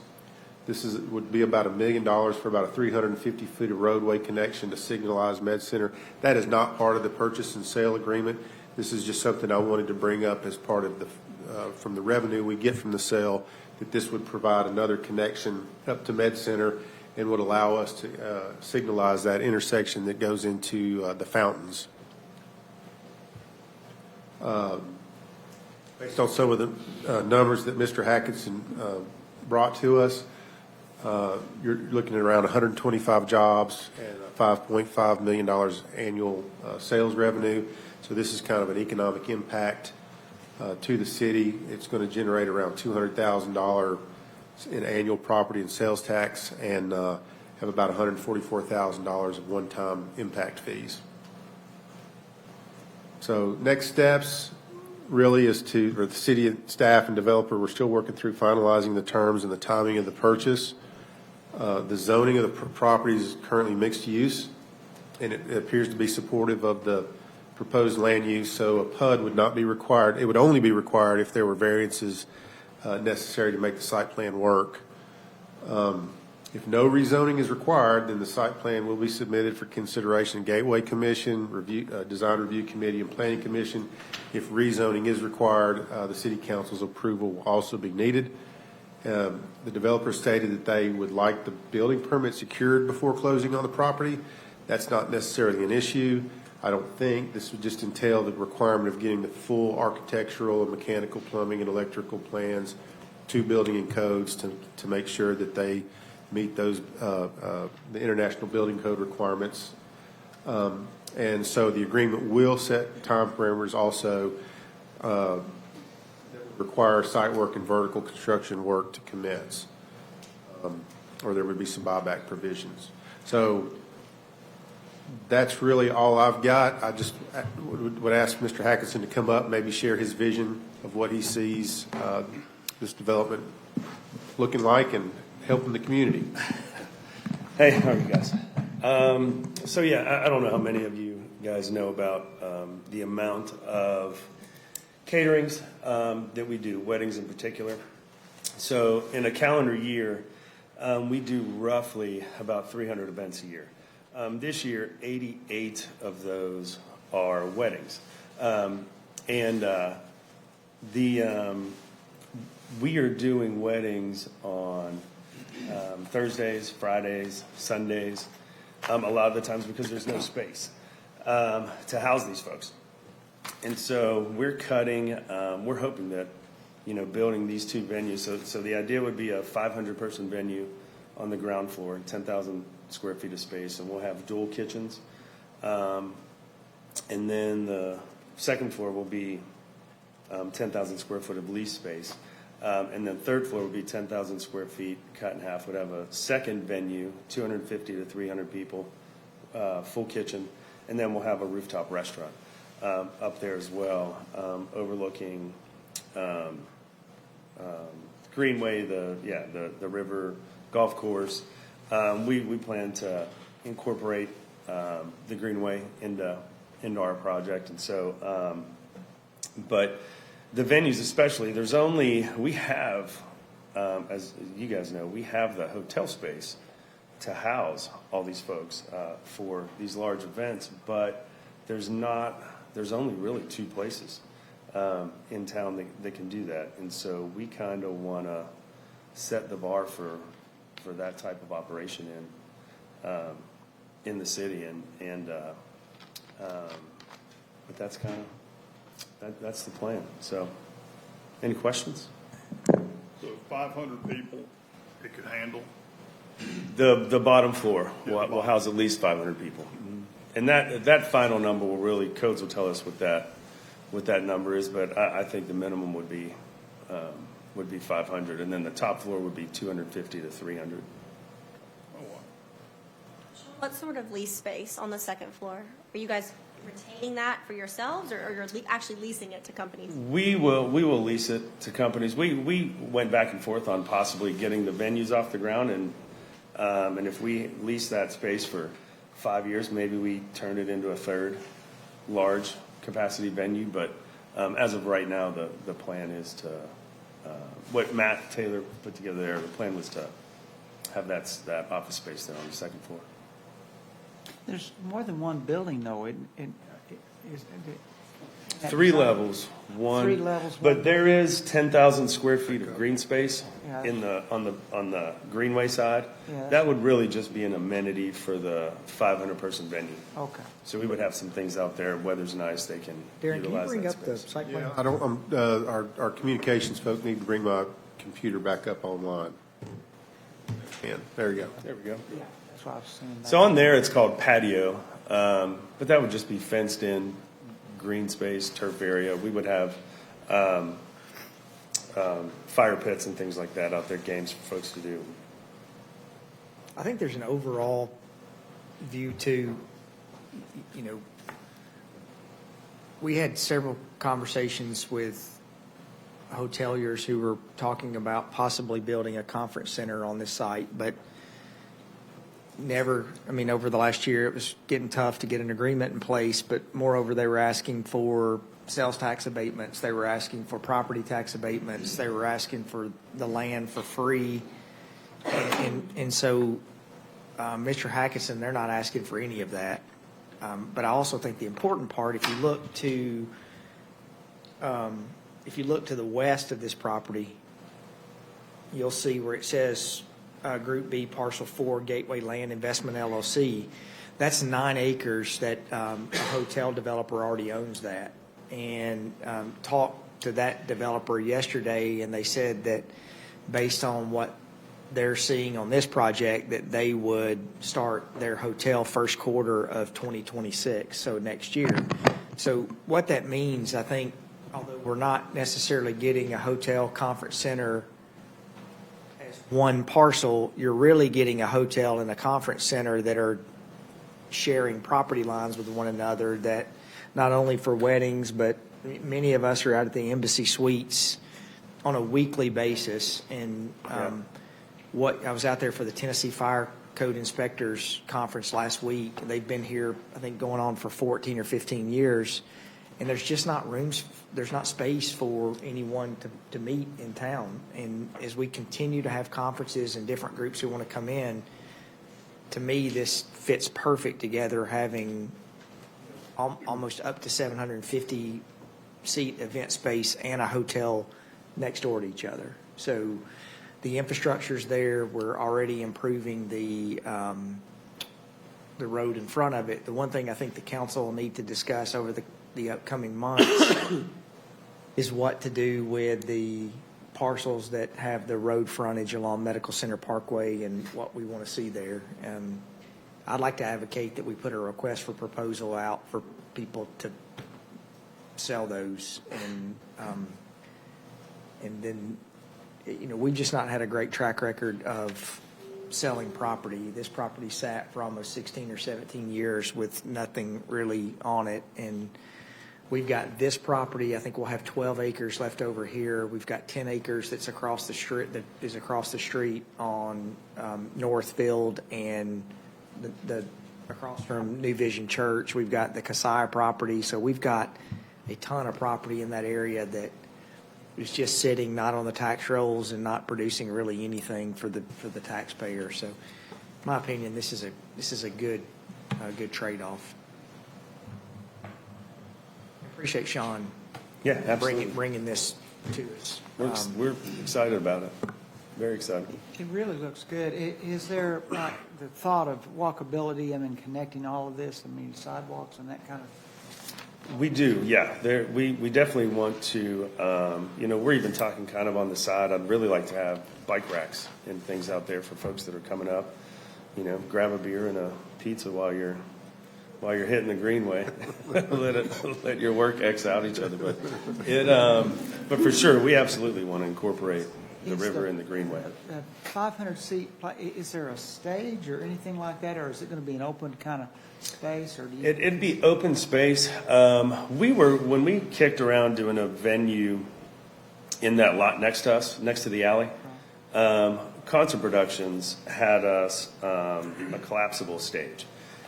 This would be about $1 million for about a 350 feet of roadway connection to signalize Med Center. That is not part of the purchase and sale agreement. This is just something I wanted to bring up as part of the, from the revenue we get from the sale, that this would provide another connection up to Med Center and would allow us to signalize that intersection that goes into the fountains. Based on some of the numbers that Mr. Hackinson brought to us, you're looking at around 125 jobs and $5.5 million annual sales revenue. So this is kind of an economic impact to the city. It's going to generate around $200,000 in annual property and sales tax and have about $144,000 of one-time impact fees. So next steps really is to, or the city staff and developer, we're still working through finalizing the terms and the timing of the purchase. The zoning of the property is currently mixed use, and it appears to be supportive of the proposed land use, so a PUD would not be required. It would only be required if there were variances necessary to make the site plan work. If no rezoning is required, then the site plan will be submitted for consideration Gateway Commission, Design Review Committee, and Planning Commission. If rezoning is required, the City Council's approval will also be needed. The developer stated that they would like the building permit secured before closing on the property. That's not necessarily an issue. I don't think. This would just entail the requirement of getting the full architectural and mechanical, plumbing, and electrical plans to building and codes to make sure that they meet those the International Building Code requirements. And so the agreement will set time parameters also that require site work and vertical construction work to commence, or there would be some buyback provisions. So That's really all I've got. I just would ask Mr. Hackinson to come up, maybe share his vision of what he sees this development looking like and helping the community. Hey, how are you guys? So yeah, I don't know how many of you guys know about the amount of caterings that we do, weddings in particular. So in a calendar year, we do roughly about 300 events a year. This year, 88 of those are weddings. We are doing weddings on Thursdays, Fridays, Sundays, a lot of the times because there's no space to house these folks. And so we're hoping that, building these two venues. So the idea would be a 500-person venue on the ground floor, 10,000 square feet of space, and we'll have dual kitchens. And then the second floor will be 10,000 square foot of lease space. And then third floor will be 10,000 square feet, cut in half, would have a second venue, 250 to 300 people, full kitchen, and then we'll have a rooftop restaurant up there as well, overlooking Greenway, the river, golf course. We plan to incorporate the Greenway into our project, and so, but the venues especially, we have, as you guys know, we have the hotel space to house all these folks for these large events, but there's only really two places in town that can do that, and so we kind of want to set the bar for that type of operation in the city, but that's kind of that's the plan. So, any questions? So 500 people it could handle? The bottom floor will house at least 500 people, and that final number will really, codes will tell us what that number is, but I think the minimum would be 500, and then the top floor would be 250 to 300. What sort of lease space on the second floor? Are you guys retaining that for yourselves, or you're actually leasing it to companies? We will lease it to companies. We went back and forth on possibly getting the venues off the ground, and if we lease that space for 5 years, maybe we turn it into a third large capacity venue. But as of right now, the plan is to what Matt Taylor put together there. The plan was to have that office space there on the second floor. There's more than one building, though. Three levels, Three levels, but there is 10,000 square feet of green space Yeah. on the Greenway side. Yeah. That would really just be an amenity for the 500-person venue. Okay. So we would have some things out there. Weather's nice, they can Darren, can you utilize bring that up the space. site plan? I don't, our communications folk need to bring my computer back up online. And there you go. There we go. Yeah, that's what I was saying. So on there, it's called patio, but that would just be fenced-in green space, turf area. We would have fire pits and things like that out there, games for folks to do. I think there's an overall view to, we had several conversations with hoteliers who were talking about possibly building a conference center on this site, but over the last year, it was getting tough to get an agreement in place, but moreover, they were asking for sales tax abatements, they were asking for property tax abatements, they were asking for the land for free. And so, Mr. Hackinson, they're not asking for any of that. But I also think the important part, if you look to the west of this property, you'll see where it says Group B, Parcel 4, Gateway Land Investment LLC. That's 9 acres that a hotel developer already owns that. And talked to that developer yesterday, and they said that based on what they're seeing on this project, that they would start their hotel first quarter of 2026, so next year. So what that means, I think, although we're not necessarily getting a hotel conference center as one parcel, you're really getting a hotel and a conference center that are sharing property lines with one another, that not only for weddings, but many of us are out at the Embassy Suites on a weekly basis. And I was out there for the Tennessee Fire Code Inspectors Conference last week. They've been here, I think, going on for 14 or 15 years. And there's just not there's not space for anyone to meet in town. And as we continue to have conferences and different groups who want to come in, to me, this fits perfect together, having almost up to 750 seat event space and a hotel next door to each other. So the infrastructure's there. We're already improving the road in front of it. The one thing I think the council will need to discuss over the upcoming months is what to do with the parcels that have the road frontage along Medical Center Parkway and what we want to see there. I'd like to advocate that we put a request for proposal out for people to sell those, and then, we've just not had a great track record of selling property. This property sat for almost 16 or 17 years with nothing really on it, and we've got this property. I think we'll have 12 acres left over here. We've got 10 acres that's across the street on Northfield and the across from New Vision Church. We've got the Kasaya property, so we've got a ton of property in that area that is just sitting not on the tax rolls and not producing really anything for the taxpayer. So, in my opinion, this is a good trade-off. Appreciate Sean. Yeah, absolutely. Bringing this to us. We're excited about it. Very excited. It really looks good. Is there the thought of walkability, connecting all of this, sidewalks and that kind of? We do, yeah. We definitely want to, we're even talking kind of on the side. I'd really like to have bike racks and things out there for folks that are coming up. Grab a beer and a pizza while you're hitting the greenway. let your work X out each other. But for sure, we absolutely want to incorporate the river and the greenway. 500 seat, is there a stage or anything like that, or is it going to be an open kind of space? Or It'd be open space. When we kicked around doing a venue in that lot next to us, next to the alley, Concert Productions had us a collapsible stage.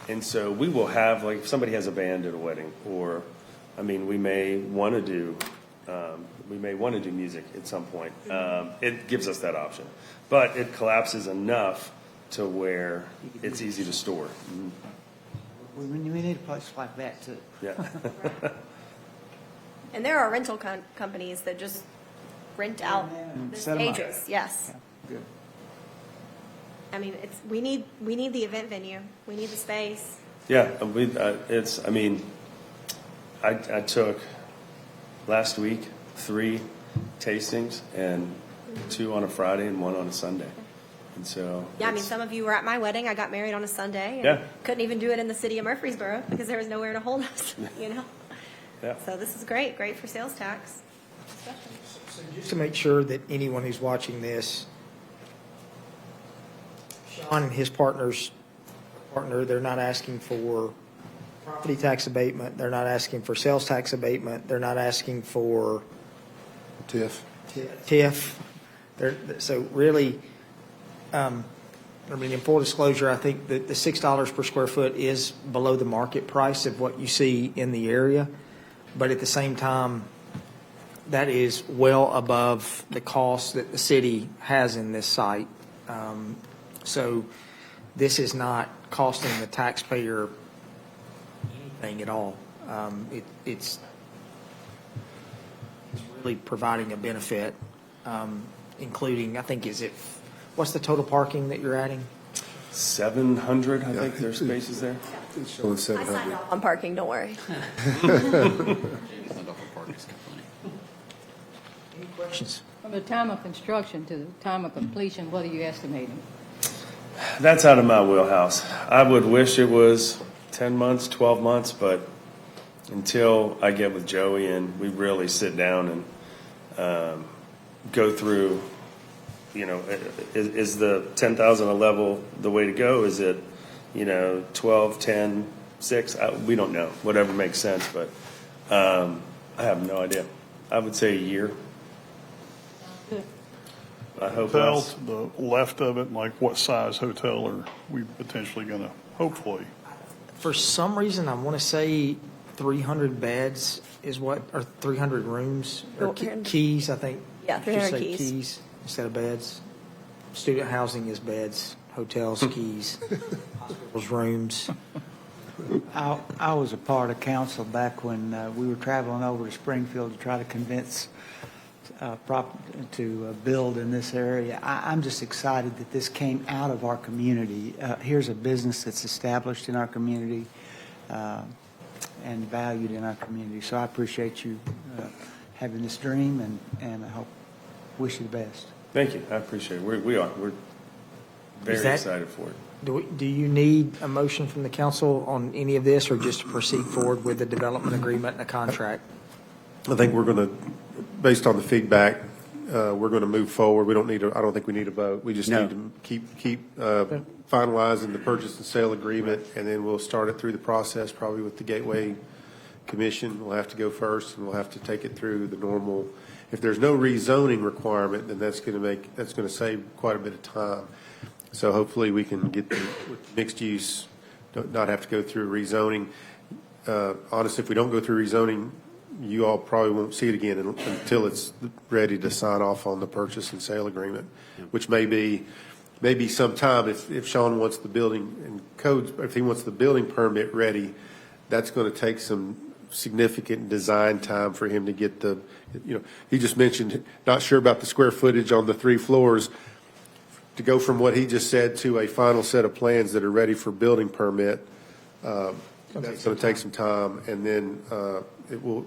And so we will have, like, if somebody has a band at a wedding, or, we may want to do music at some point. It gives us that option, but it collapses enough to where it's easy to store. We need a place like that too. Yeah. And there are rental companies that just rent out the Set 'em up. stages. Yes. Yeah, good. We need the event venue. We need the space. Yeah, I took last week 3 tastings, and 2 on a Friday and 1 on a Sunday. And so Yeah, some of you were at my wedding. I got married on a Sunday, and Yeah. couldn't even do it in the city of Murfreesboro because there was nowhere to hold us. Yeah. So this is great for sales tax. So just to make sure that anyone who's watching this, Sean and his partner, they're not asking for property tax abatement. They're not asking for sales tax abatement. They're not asking for TIF. So really, in full disclosure, I think that the $6 per square foot is below the market price of what you see in the area. But at the same time, that is well above the cost that the city has in this site. So this is not costing the taxpayer anything at all. It's really providing a benefit, including, I think, what's the total parking that you're adding? 700, I think there's spaces there. It's showing I signed 700. off on parking. Don't worry. Any questions? From the time of construction to the time of completion, what are you estimating? That's out of my wheelhouse. I would wish it was 10 months, 12 months, but until I get with Joey and we really sit down and go through, is the 10,000 a level the way to go? Is it 12, 10, 6, we don't know, whatever makes sense, but I have no idea. I would say a year. I hope Hotel less. to the left of it, like what size hotel are we potentially going to, hopefully? For some reason, I want to say 300 beds is what, or 300 rooms, or keys, I think. Yeah, You should 300 say keys. instead of beds. Student housing is beds, hotels, keys, hospitals, rooms. I was a part of council back when we were traveling over to Springfield to try to convince to build in this area. I'm just excited that this came out of our community. Here's a business that's established in our community and valued in our community. So I appreciate you having this dream, and I wish you the best. Thank you. I appreciate it. We are. We're very that- excited for it. Do you need a motion from the council on any of this, or just to proceed forward with the development agreement and a contract? I think we're going to, based on the feedback, we're going to move forward. We don't need I don't think we need a vote. We just No. need to keep finalizing the purchase and sale agreement, and then we'll start it through the process, probably with the Gateway Commission. We'll have to go first, and we'll have to take it through the normal. If there's no rezoning requirement, then that's going to save quite a bit of time. So hopefully we can get with mixed use, not have to go through rezoning. Honestly, if we don't go through rezoning, you all probably won't see it again until it's ready to sign off on the purchase and sale agreement, which may be sometime if Sean wants the building and codes, if he wants the building permit ready, that's going to take some significant design time for him to get he just mentioned not sure about the square footage on the 3 floors. To go from what he just said to a final set of plans that are ready for building permit, that's going to take some time. And then it will,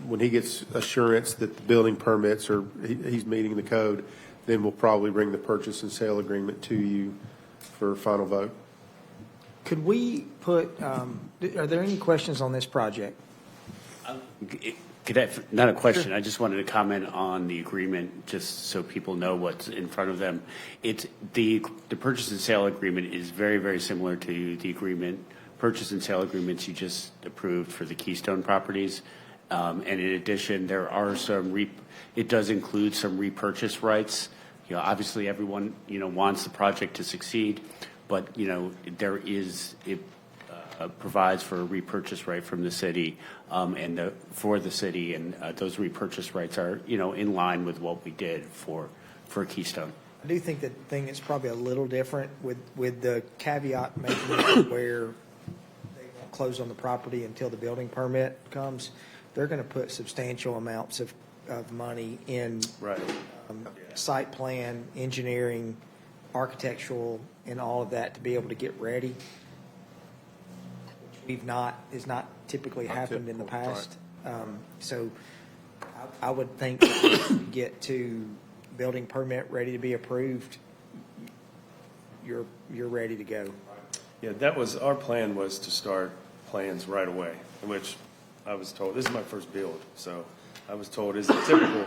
when he gets assurance that the building permits he's meeting the code, then we'll probably bring the purchase and sale agreement to you for final vote. Could we put, are there any questions on this project? Not a question. I just wanted to comment on the agreement, just so people know what's in front of them. The purchase and sale agreement is very, very similar to the purchase and sale agreements you just approved for the Keystone properties. And in addition, there are it does include some repurchase rights. Obviously everyone, wants the project to succeed, but, it provides for a repurchase right from the city for the city, and those repurchase rights are, in line with what we did for Keystone. I do think that thing that's probably a little different with the caveat making it where they won't close on the property until the building permit comes. They're going to put substantial amounts of money in site plan, engineering, architectural, and all of that to be able to get ready. Has not typically happened in the past. So I would think if you get to building permit ready to be approved, you're ready to go. Yeah, our plan was to start plans right away, which I was told, this is my first build, so I was told isn't typical.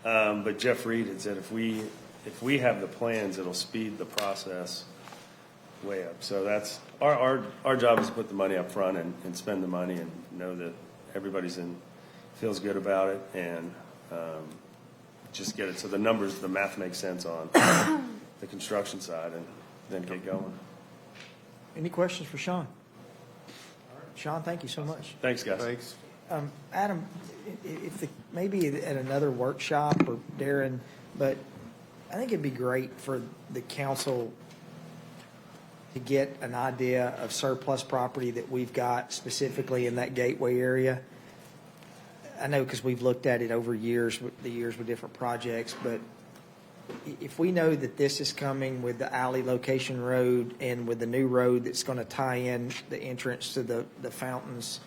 But Jeff Reed had said if we have the plans, it'll speed the process way up. So that's our job is to put the money up front and spend the money and know that everybody's feels good about it, and just get it so the numbers, the math makes sense on the construction side, and then get going. Any questions for Sean? Sean, thank you so much. Thanks, guys. Thanks. Adam, maybe at another workshop, or Darren, but I think it'd be great for the council to get an idea of surplus property that we've got specifically in that Gateway area. I know because we've looked at it over the years with different projects, but if we know that this is coming with the alley location road and with the new road that's going to tie in the entrance to the fountains,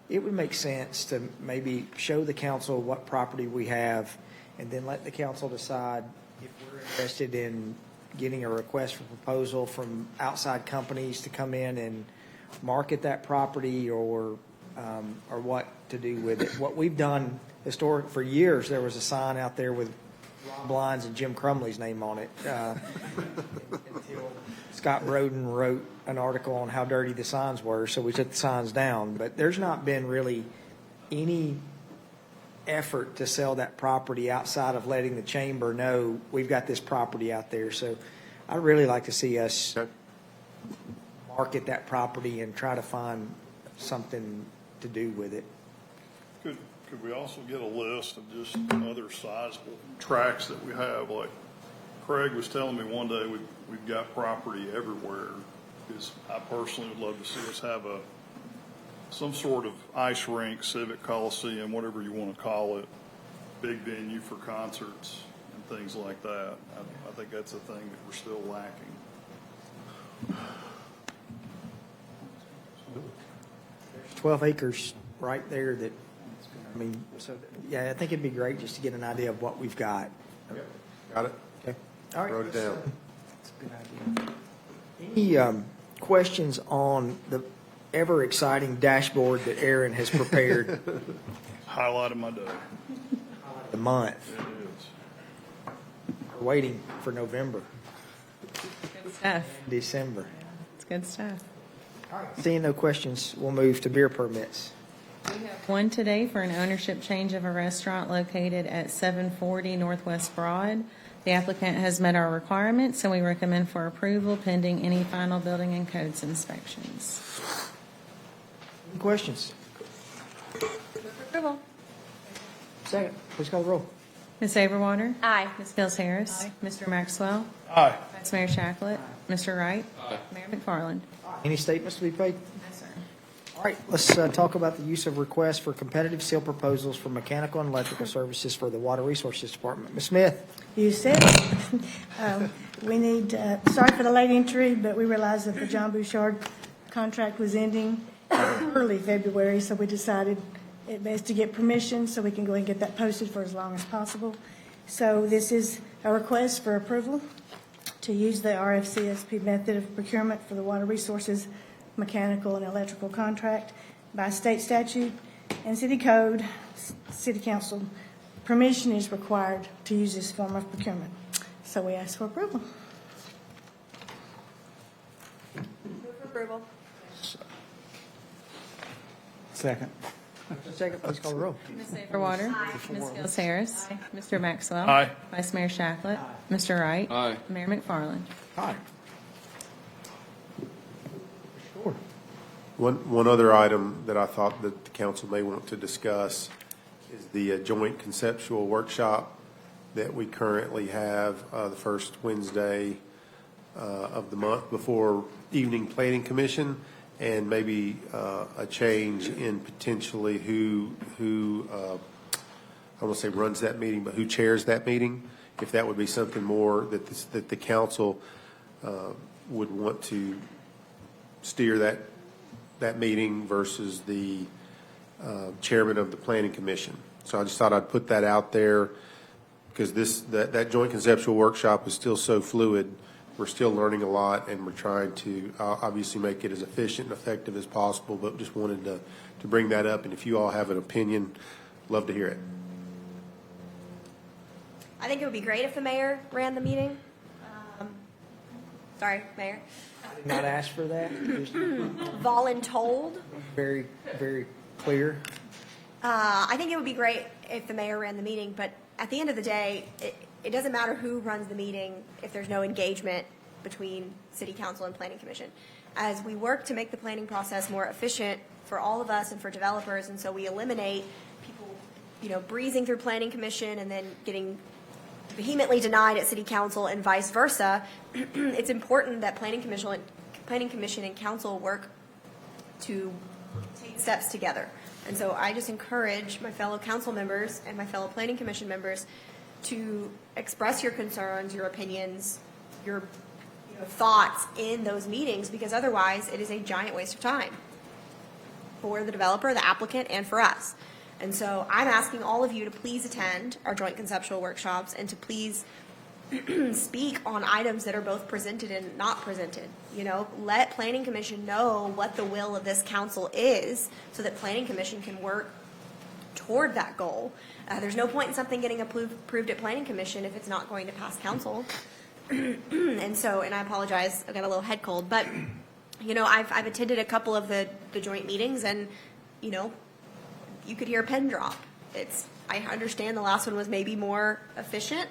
it would make sense to maybe show the council what property we have, and then let the council decide if we're interested in getting a request for proposal from outside companies to come in and market that property, or what to do with it. What we've done for years, there was a sign out there with Rob Lyons and Jim Crumley's name on it until Scott Broden wrote an article on how dirty the signs were, so we took the signs down. But there's not been really any effort to sell that property outside of letting the chamber know we've got this property out there. So I'd really like to see us market that property and try to find something to do with it. Could we also get a list of just other sizable tracts that we have? Like Craig was telling me one day, we've got property everywhere. Because I personally would love to see us have some sort of ice rink, civic coliseum, whatever you want to call it, big venue for concerts and things like that. I think that's a thing that we're still lacking. There's 12 acres right there that, I mean, so, yeah, I think it'd be great just to get an idea of what we've got. Got it? Okay. All right. Wrote it down. That's a good idea. Any questions on the ever-exciting dashboard that Aaron has prepared? Highlight of my day. The month. It is. We're waiting for November, Good stuff. December. It's good stuff. Seeing no questions, we'll move to beer permits. One today for an ownership change of a restaurant located at 740 Northwest Broad. The applicant has met our requirements, and we recommend for approval pending any final building and codes inspections. Any questions? Approval. Second, please call the roll. Ms. Averwater? Aye. Ms. Gills Harris? Mr. Maxwell? Aye. Vice Mayor Shacklet? Mr. Wright? Mayor McFarland? Any statements to be paid? Yes, sir. All right, let's talk about the use of requests for competitive seal proposals for mechanical and electrical services for the Water Resources Department. Ms. Smith? You said it. We need, sorry for the late entry, but we realized that the John Bouchard contract was ending early February, so we decided it best to get permission so we can go ahead and get that posted for as long as possible. So this is a request for approval to use the RFCSP method of procurement for the Water Resources mechanical and electrical contract by state statute and city code. City council permission is required to use this form of procurement. So we ask for approval. Move for approval. Second. Second, please call the roll. Ms. Averwater? Ms. Gills Harris? Mr. Maxwell? Aye. Vice Mayor Shacklet? Mr. Wright? Aye. Mayor McFarland? Aye. Sure. One other item that I thought that the council may want to discuss is the joint conceptual workshop that we currently have the first Wednesday of the month before evening planning commission, and maybe a change in potentially who I won't say runs that meeting, but who chairs that meeting. If that would be something more that the council would want to steer that meeting versus the chairman of the planning commission. So I just thought I'd put that out there because that joint conceptual workshop is still so fluid. We're still learning a lot, and we're trying to obviously make it as efficient and effective as possible, but just wanted to bring that up. And if you all have an opinion, love to hear it. I think it would be great if the mayor ran the meeting. Sorry, Mayor. I did not ask for that. Just Voluntold. very, very clear. I think it would be great if the mayor ran the meeting, but at the end of the day, it doesn't matter who runs the meeting if there's no engagement between city council and planning commission. As we work to make the planning process more efficient for all of us and for developers, and so we eliminate people, breezing through planning commission and then getting vehemently denied at city council and vice versa, it's important that planning commission and council work to take steps together. And so I just encourage my fellow council members and my fellow planning commission members to express your concerns, your opinions, your thoughts in those meetings, because otherwise it is a giant waste of time for the developer, the applicant, and for us. And so I'm asking all of you to please attend our joint conceptual workshops and to please speak on items that are both presented and not presented. Let planning commission know what the will of this council is so that planning commission can work toward that goal. There's no point in something getting approved at Planning Commission if it's not going to pass council. And I apologize, I got a little head cold, but, you know, I've attended a couple of the joint meetings, and, you know, you could hear a pin drop. I understand the last one was maybe more efficient,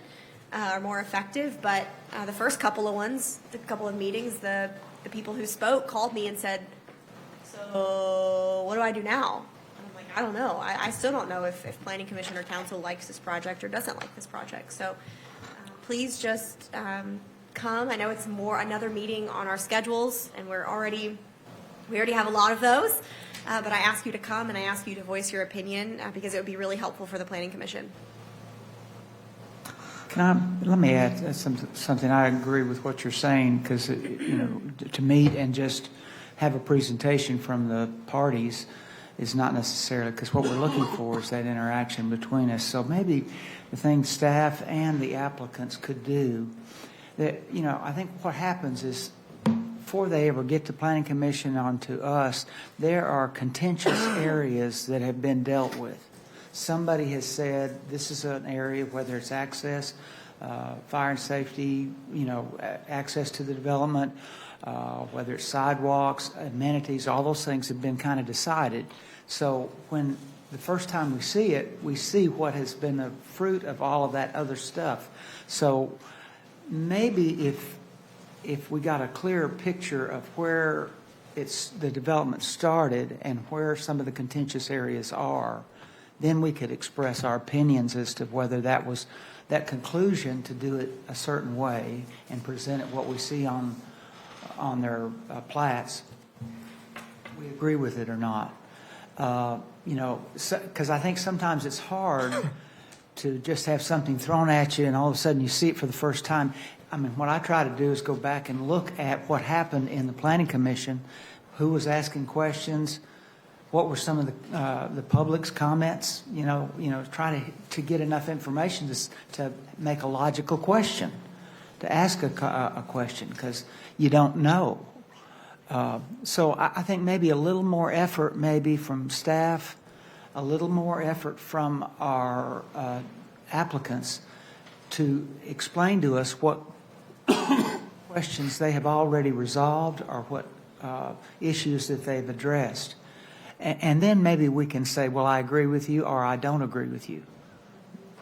or more effective, but the first couple of meetings, the people who spoke called me and said, so what do I do now? And I'm like, I don't know. I still don't know if Planning Commission or Council likes this project or doesn't like this project. So please just come. I know it's another meeting on our schedules, and we already have a lot of those. But I ask you to come, and I ask you to voice your opinion because it would be really helpful for the Planning Commission. Let me add something. I agree with what you're saying, because, you know, to meet and just have a presentation from the parties is not necessarily, because what we're looking for is that interaction between us. So maybe the thing staff and the applicants could do, that, you know, I think what happens is, before they ever get to Planning Commission onto us, there are contentious areas that have been dealt with. Somebody has said this is an area, whether it's access, fire and safety, you know, access to the development, whether it's sidewalks, amenities, all those things have been kind of decided. So when the first time we see it, we see what has been the fruit of all of that other stuff. So maybe if we got a clearer picture of where the development started and where some of the contentious areas are, then we could express our opinions as to whether that was that conclusion to do it a certain way and present it what we see on their plats. We agree with it or not. You know, because I think sometimes it's hard to just have something thrown at you and all of a sudden you see it for the first time. I mean, what I try to do is go back and look at what happened in the Planning Commission, who was asking questions, what were some of the public's comments, you know, try to get enough information to make a logical question, to ask a question, because you don't know. So I think maybe a little more effort maybe from staff, a little more effort from our applicants to explain to us what questions they have already resolved or what issues that they've addressed. And then maybe we can say, well, I agree with you or I don't agree with you.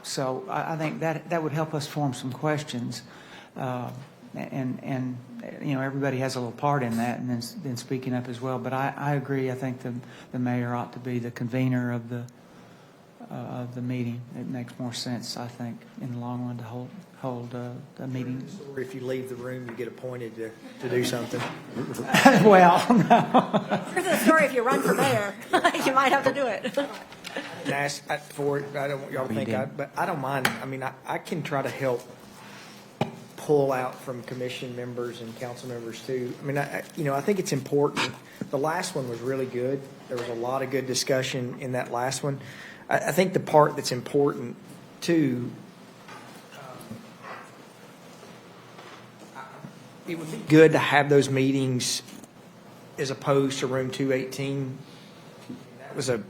So I think that would help us form some questions. And you know, everybody has a little part in that, and then speaking up as well. But I agree. I think the mayor ought to be the convener of the meeting. It makes more sense, I think, in the long run to hold a meeting. Or if you leave the room, you get appointed to do something. Well, no. Here's the story: if you run for mayor, you might have to do it. And ask for it. I don't want y'all to think, but I don't mind. I mean, I can try to help pull out from commission members and council members too. I mean, I think it's important. The last one was really good. There was a lot of good discussion in that last one. I think the part that's important too, it would be good to have those meetings as opposed to room 218. That was a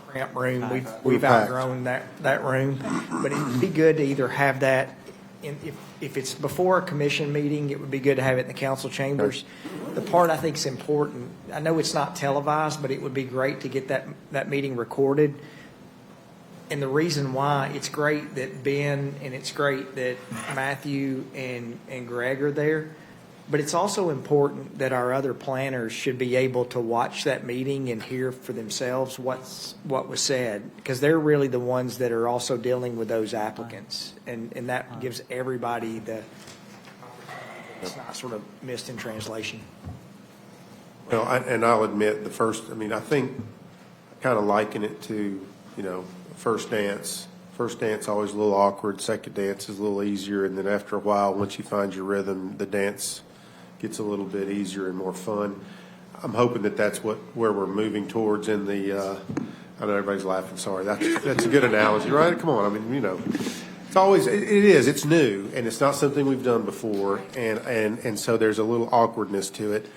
cramped room. We've outgrown that room, but it would be good to either have that. If it's before a commission meeting, it would be good to have it in the council chambers. The part I think is important, I know it's not televised, but it would be great to get that meeting recorded. And the reason why, it's great that Ben and it's great that Matthew and Greg are there, but it's also important that our other planners should be able to watch that meeting and hear for themselves what was said, because they're really the ones that are also dealing with those applicants, and that gives everybody it's not sort of missed in translation. Well, I'll admit I think kind of liken it to, you know, first dance. First dance always a little awkward. Second dance is a little easier, and then after a while, once you find your rhythm, the dance gets a little bit easier and more fun. I'm hoping that's where we're moving towards in the. I know everybody's laughing. Sorry, that's a good analogy, right? Come on, I mean, you know, it's always it's new and it's not something we've done before, and so there's a little awkwardness to it,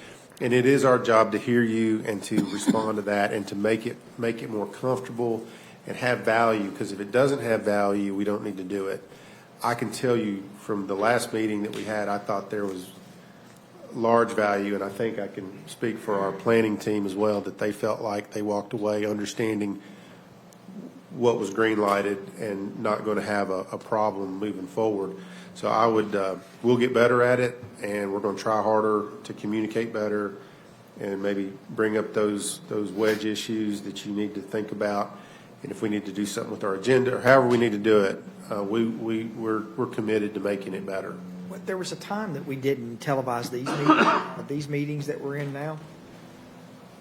and it is our job to hear you and to respond to that and to make it more comfortable and have value, because if it doesn't have value, we don't need to do it. I can tell you from the last meeting that we had, I thought there was large value, and I think I can speak for our planning team as well, that they felt like they walked away understanding what was green lighted and not going to have a problem moving forward. So I would, we'll get better at it, and we're going to try harder to communicate better and maybe bring up those wedge issues that you need to think about. And if we need to do something with our agenda, or however we need to do it, we're committed to making it better. Well, there was a time that we didn't televise these meetings that we're in now.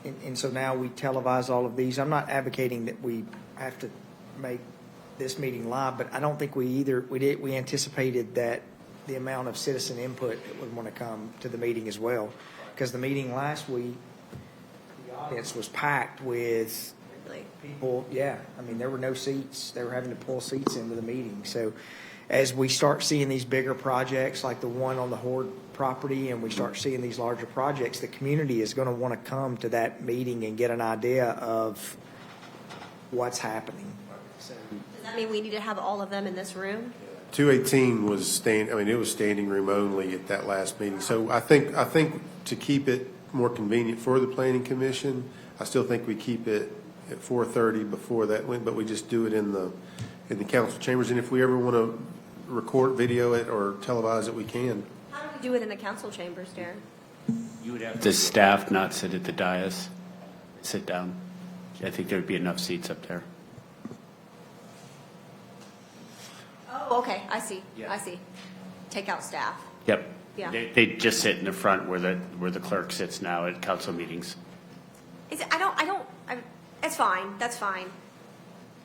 And so now we televise all of these. I'm not advocating that we have to make this meeting live, but I don't think we anticipated that the amount of citizen input that would want to come to the meeting as well. Because the meeting last week, the audience was packed with people. Yeah, I mean, there were no seats. They were having to pull seats into the meeting. So as we start seeing these bigger projects like the one on the Horde property, and we start seeing these larger projects, the community is going to want to come to that meeting and get an idea of what's happening. So, Does that mean we need to have all of them in this room? 218 was it was standing room only at that last meeting. So I think to keep it more convenient for the planning commission, I still think we keep it at 4:30 before that, but we just do it in the council chambers. And if we ever want to record, video it, or televise it, we can. How do we do it in the council chambers, Darren? You would have the staff not sit at the dais, sit down. I think there'd be enough seats up there. Oh, okay, I see. Yeah. I see. Take out staff. Yep. Yeah. They just sit in the front where the clerk sits now at council meetings. It's fine. That's fine.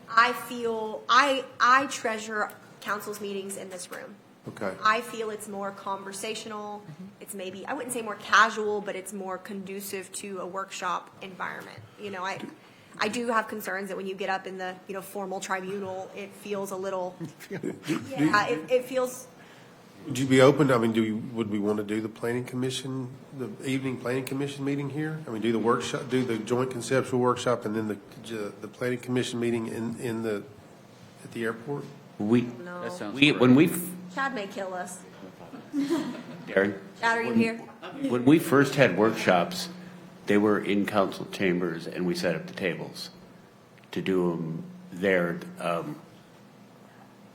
I feel, I treasure council's meetings in this room. Okay. I feel it's more conversational. It's maybe, I wouldn't say more casual, but it's more conducive to a workshop environment. You know, I do have concerns that when you get up in the, formal tribunal, it feels a little, it feels. Would you be open? I mean, would we want to do the planning commission, the evening planning commission meeting here? I mean, do the workshop, do the joint conceptual workshop, and then the planning commission meeting at the airport? Chad may kill us. Darren? Chad, are you here? When we first had workshops, they were in council chambers, and we set up the tables to do them there.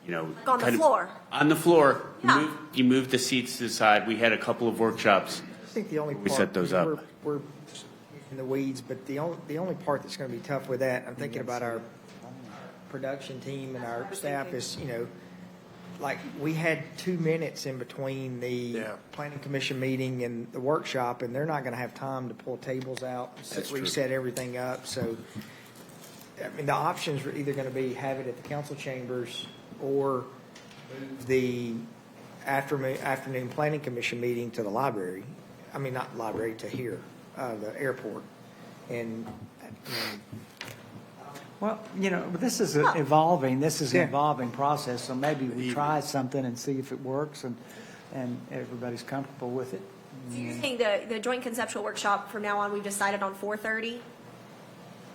Like on the floor. On the floor. Yeah. You move the seats to the side. We had a couple of workshops. I think the only We part, set those up. We're in the weeds, but the only part that's going to be tough with that, I'm thinking about our production team and our staff is, like we had 2 minutes in between the planning commission meeting and the workshop, and they're not going to have time to pull tables out, That's true. reset everything up. So, I mean, the options are either going to be have it at the council chambers or move the afternoon planning commission meeting to the library. I mean, not library, to here, the airport. And, Well, this is evolving. This is an evolving process, so maybe we try something and see if it works and everybody's comfortable with it. So you're saying the joint conceptual workshop from now on, we've decided on 4:30?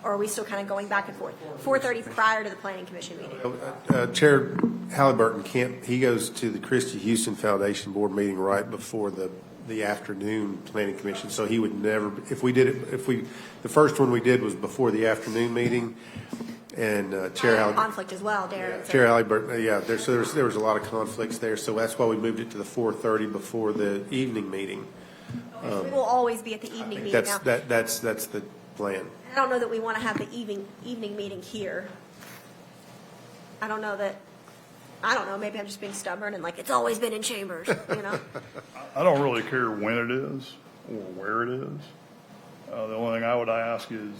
Or are we still kind of going back and forth? 4:30 prior to the planning commission meeting? Chair Halliburton he goes to the Christie Houston Foundation board meeting right before the afternoon planning commission. So he would never, the first one we did was before the afternoon meeting, and Chair Halliburton. Conflict as well, Darren. Chair Halliburton, there was a lot of conflicts there, so that's why we moved it to the 4:30 before the evening meeting. We will always be at the evening meeting now. That's the plan. I don't know that we want to have the evening meeting here. I don't know, maybe I'm just being stubborn and it's always been in chambers, I don't really care when it is or where it is. The only thing I would ask is,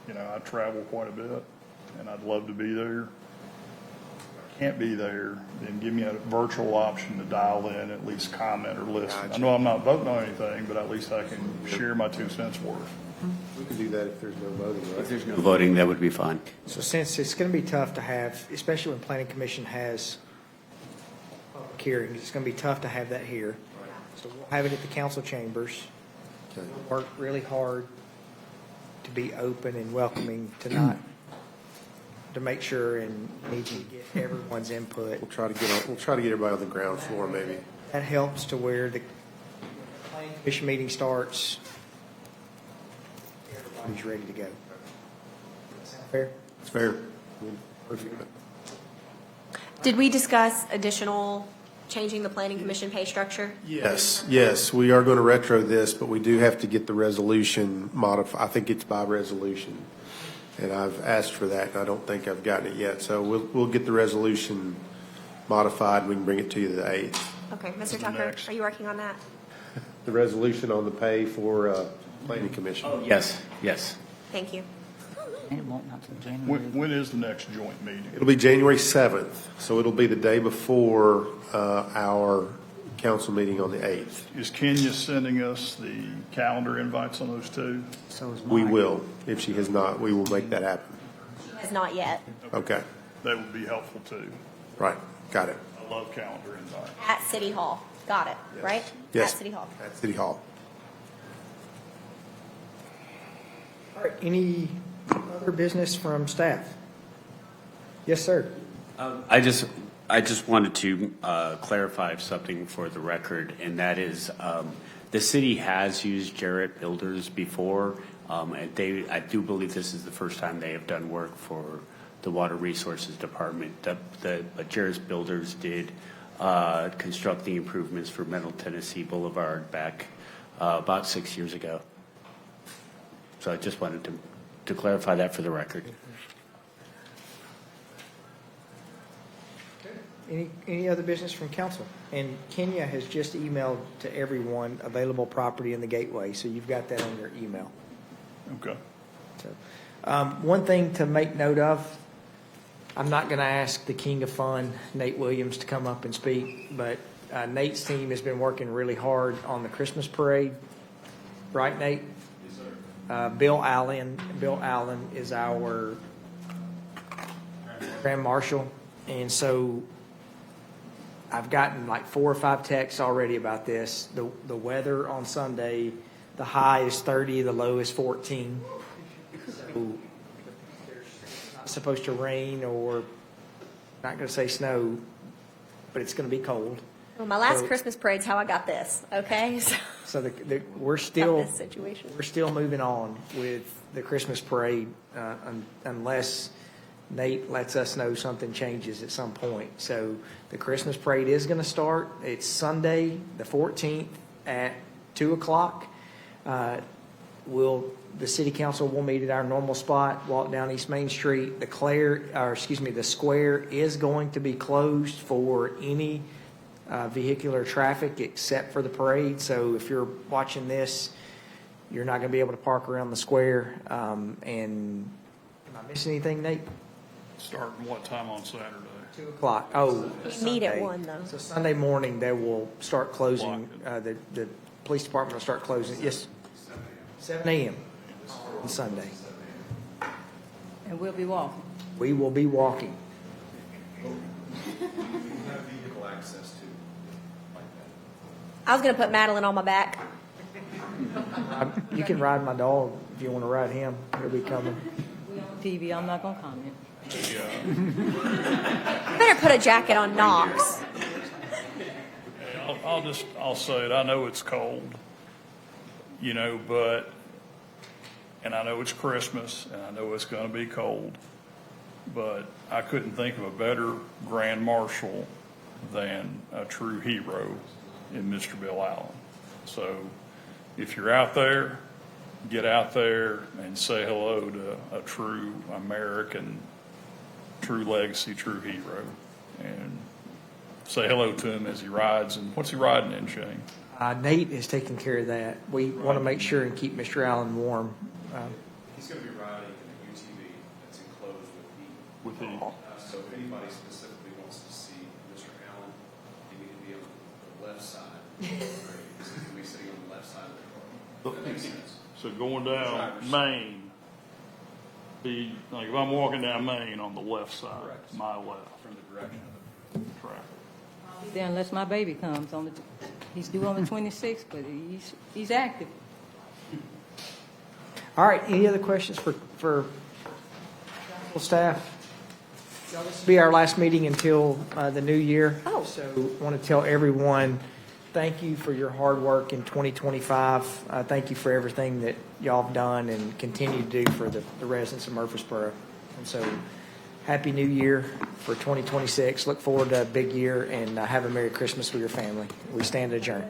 I travel quite a bit, and I'd love to be there. If I can't be there, then give me a virtual option to dial in, at least comment or listen. I know I'm not voting on anything, but at least I can share my 2 cents worth. We can do that if there's no voting, right? If there's no voting, that would be fine. So since it's going to be tough to have, especially when planning commission has public hearings, it's going to be tough to have that here. So we'll have it at the council chambers. Okay. We'll work really hard to be open and welcoming to not to make sure and need to get everyone's input. We'll try to get everybody on the ground floor, maybe. That helps to where the planning commission meeting starts, everybody's ready to go. Sound fair? It's fair. Perfect. Did we discuss additional changing the planning commission pay structure? Yes, we are going to retro this, but we do have to get the resolution modified. I think it's by resolution. And I've asked for that, and I don't think I've gotten it yet. So we'll get the resolution modified, and we can bring it to you the 8th. Okay, Mr. Tucker, are you working on that? The resolution on the pay for planning commission. Yes. Thank you. When is the next joint meeting? It'll be January 7th, so it'll be the day before our council meeting on the 8th. Is Kenya sending us the calendar invites on those two? So is We mine. will. If she has not, we will make that happen. Has not yet. Okay, That would be helpful too. right, got it. I love calendar invites. At City Hall. Got it, right? Yes. At City Hall. At City Hall. All right, any other business from staff? Yes, sir. I just wanted to clarify something for the record, and that is the city has used Jarrett Builders before, and I do believe this is the first time they have done work for the Water Resources Department. But Jarrett Builders did construct the improvements for Middle Tennessee Boulevard back about 6 years ago. So I just wanted to clarify that for the record. Any other business from council? And Kenya has just emailed to everyone available property in the gateway, so you've got that on your email. Okay. So, one thing to make note of, I'm not going to ask the king of fun, Nate Williams, to come up and speak, but Nate's team has been working really hard on the Christmas parade. Right, Nate? Yes, sir. Bill Allen is our Grand Marshal, and so I've gotten like 4 or 5 texts already about this. The weather on Sunday, the high is 30, the low is 14. So it's not supposed to rain or, not going to say snow, but it's going to be cold. Well, my last So- Christmas parade's how I got this, okay? So we're still this situation. we're still moving on with the Christmas parade unless Nate lets us know something changes at some point. So the Christmas parade is going to start. It's Sunday, the 14th at 2:00. The city council will meet at our normal spot, walk down East Main Street. The square is going to be closed for any vehicular traffic except for the parade. So if you're watching this, you're not going to be able to park around the square. And am I missing anything, Nate? Starting what time on Saturday? 2:00. Oh, We meet at Sunday. 1 though. So Sunday morning, they will start closing, the police department will start closing, yes, 7 a.m. on Sunday. And we'll be walking. We will be walking. I was going to put Madeline on my back. You can ride my dog if you want to ride him. He'll be coming. We on TV, I'm not gonna comment. You better put a jacket on Knox. I'll say it, I know it's cold, and I know it's Christmas, and I know it's gonna be cold, but I couldn't think of a better grand marshal than a true hero in Mr. Bill Allen. So if you're out there, get out there and say hello to a true American, true legacy, true hero, and say hello to him as he rides. And what's he riding in, Shane? Nate is taking care of that. We want to make sure and keep Mr. Allen warm. He's going to be riding in a UTV that's enclosed with heat. So if anybody specifically wants to see Mr. Allen, you need to be on the left side. He's going to be sitting on the left side of the car. That makes sense. So going down Main, if I'm walking down Main on the left side, Correct. my left. From the direction of the traffic. I'll be there unless my baby comes he's due on the 26th, but he's active. All right, any other questions for staff? This will be our last meeting until the new year. Oh. So want to tell everyone, thank you for your hard work in 2025. Thank you for everything that y'all have done and continue to do for the residents of Murfreesboro. And so, Happy New Year for 2026. Look forward to a big year, and have a Merry Christmas with your family. We stand adjourned.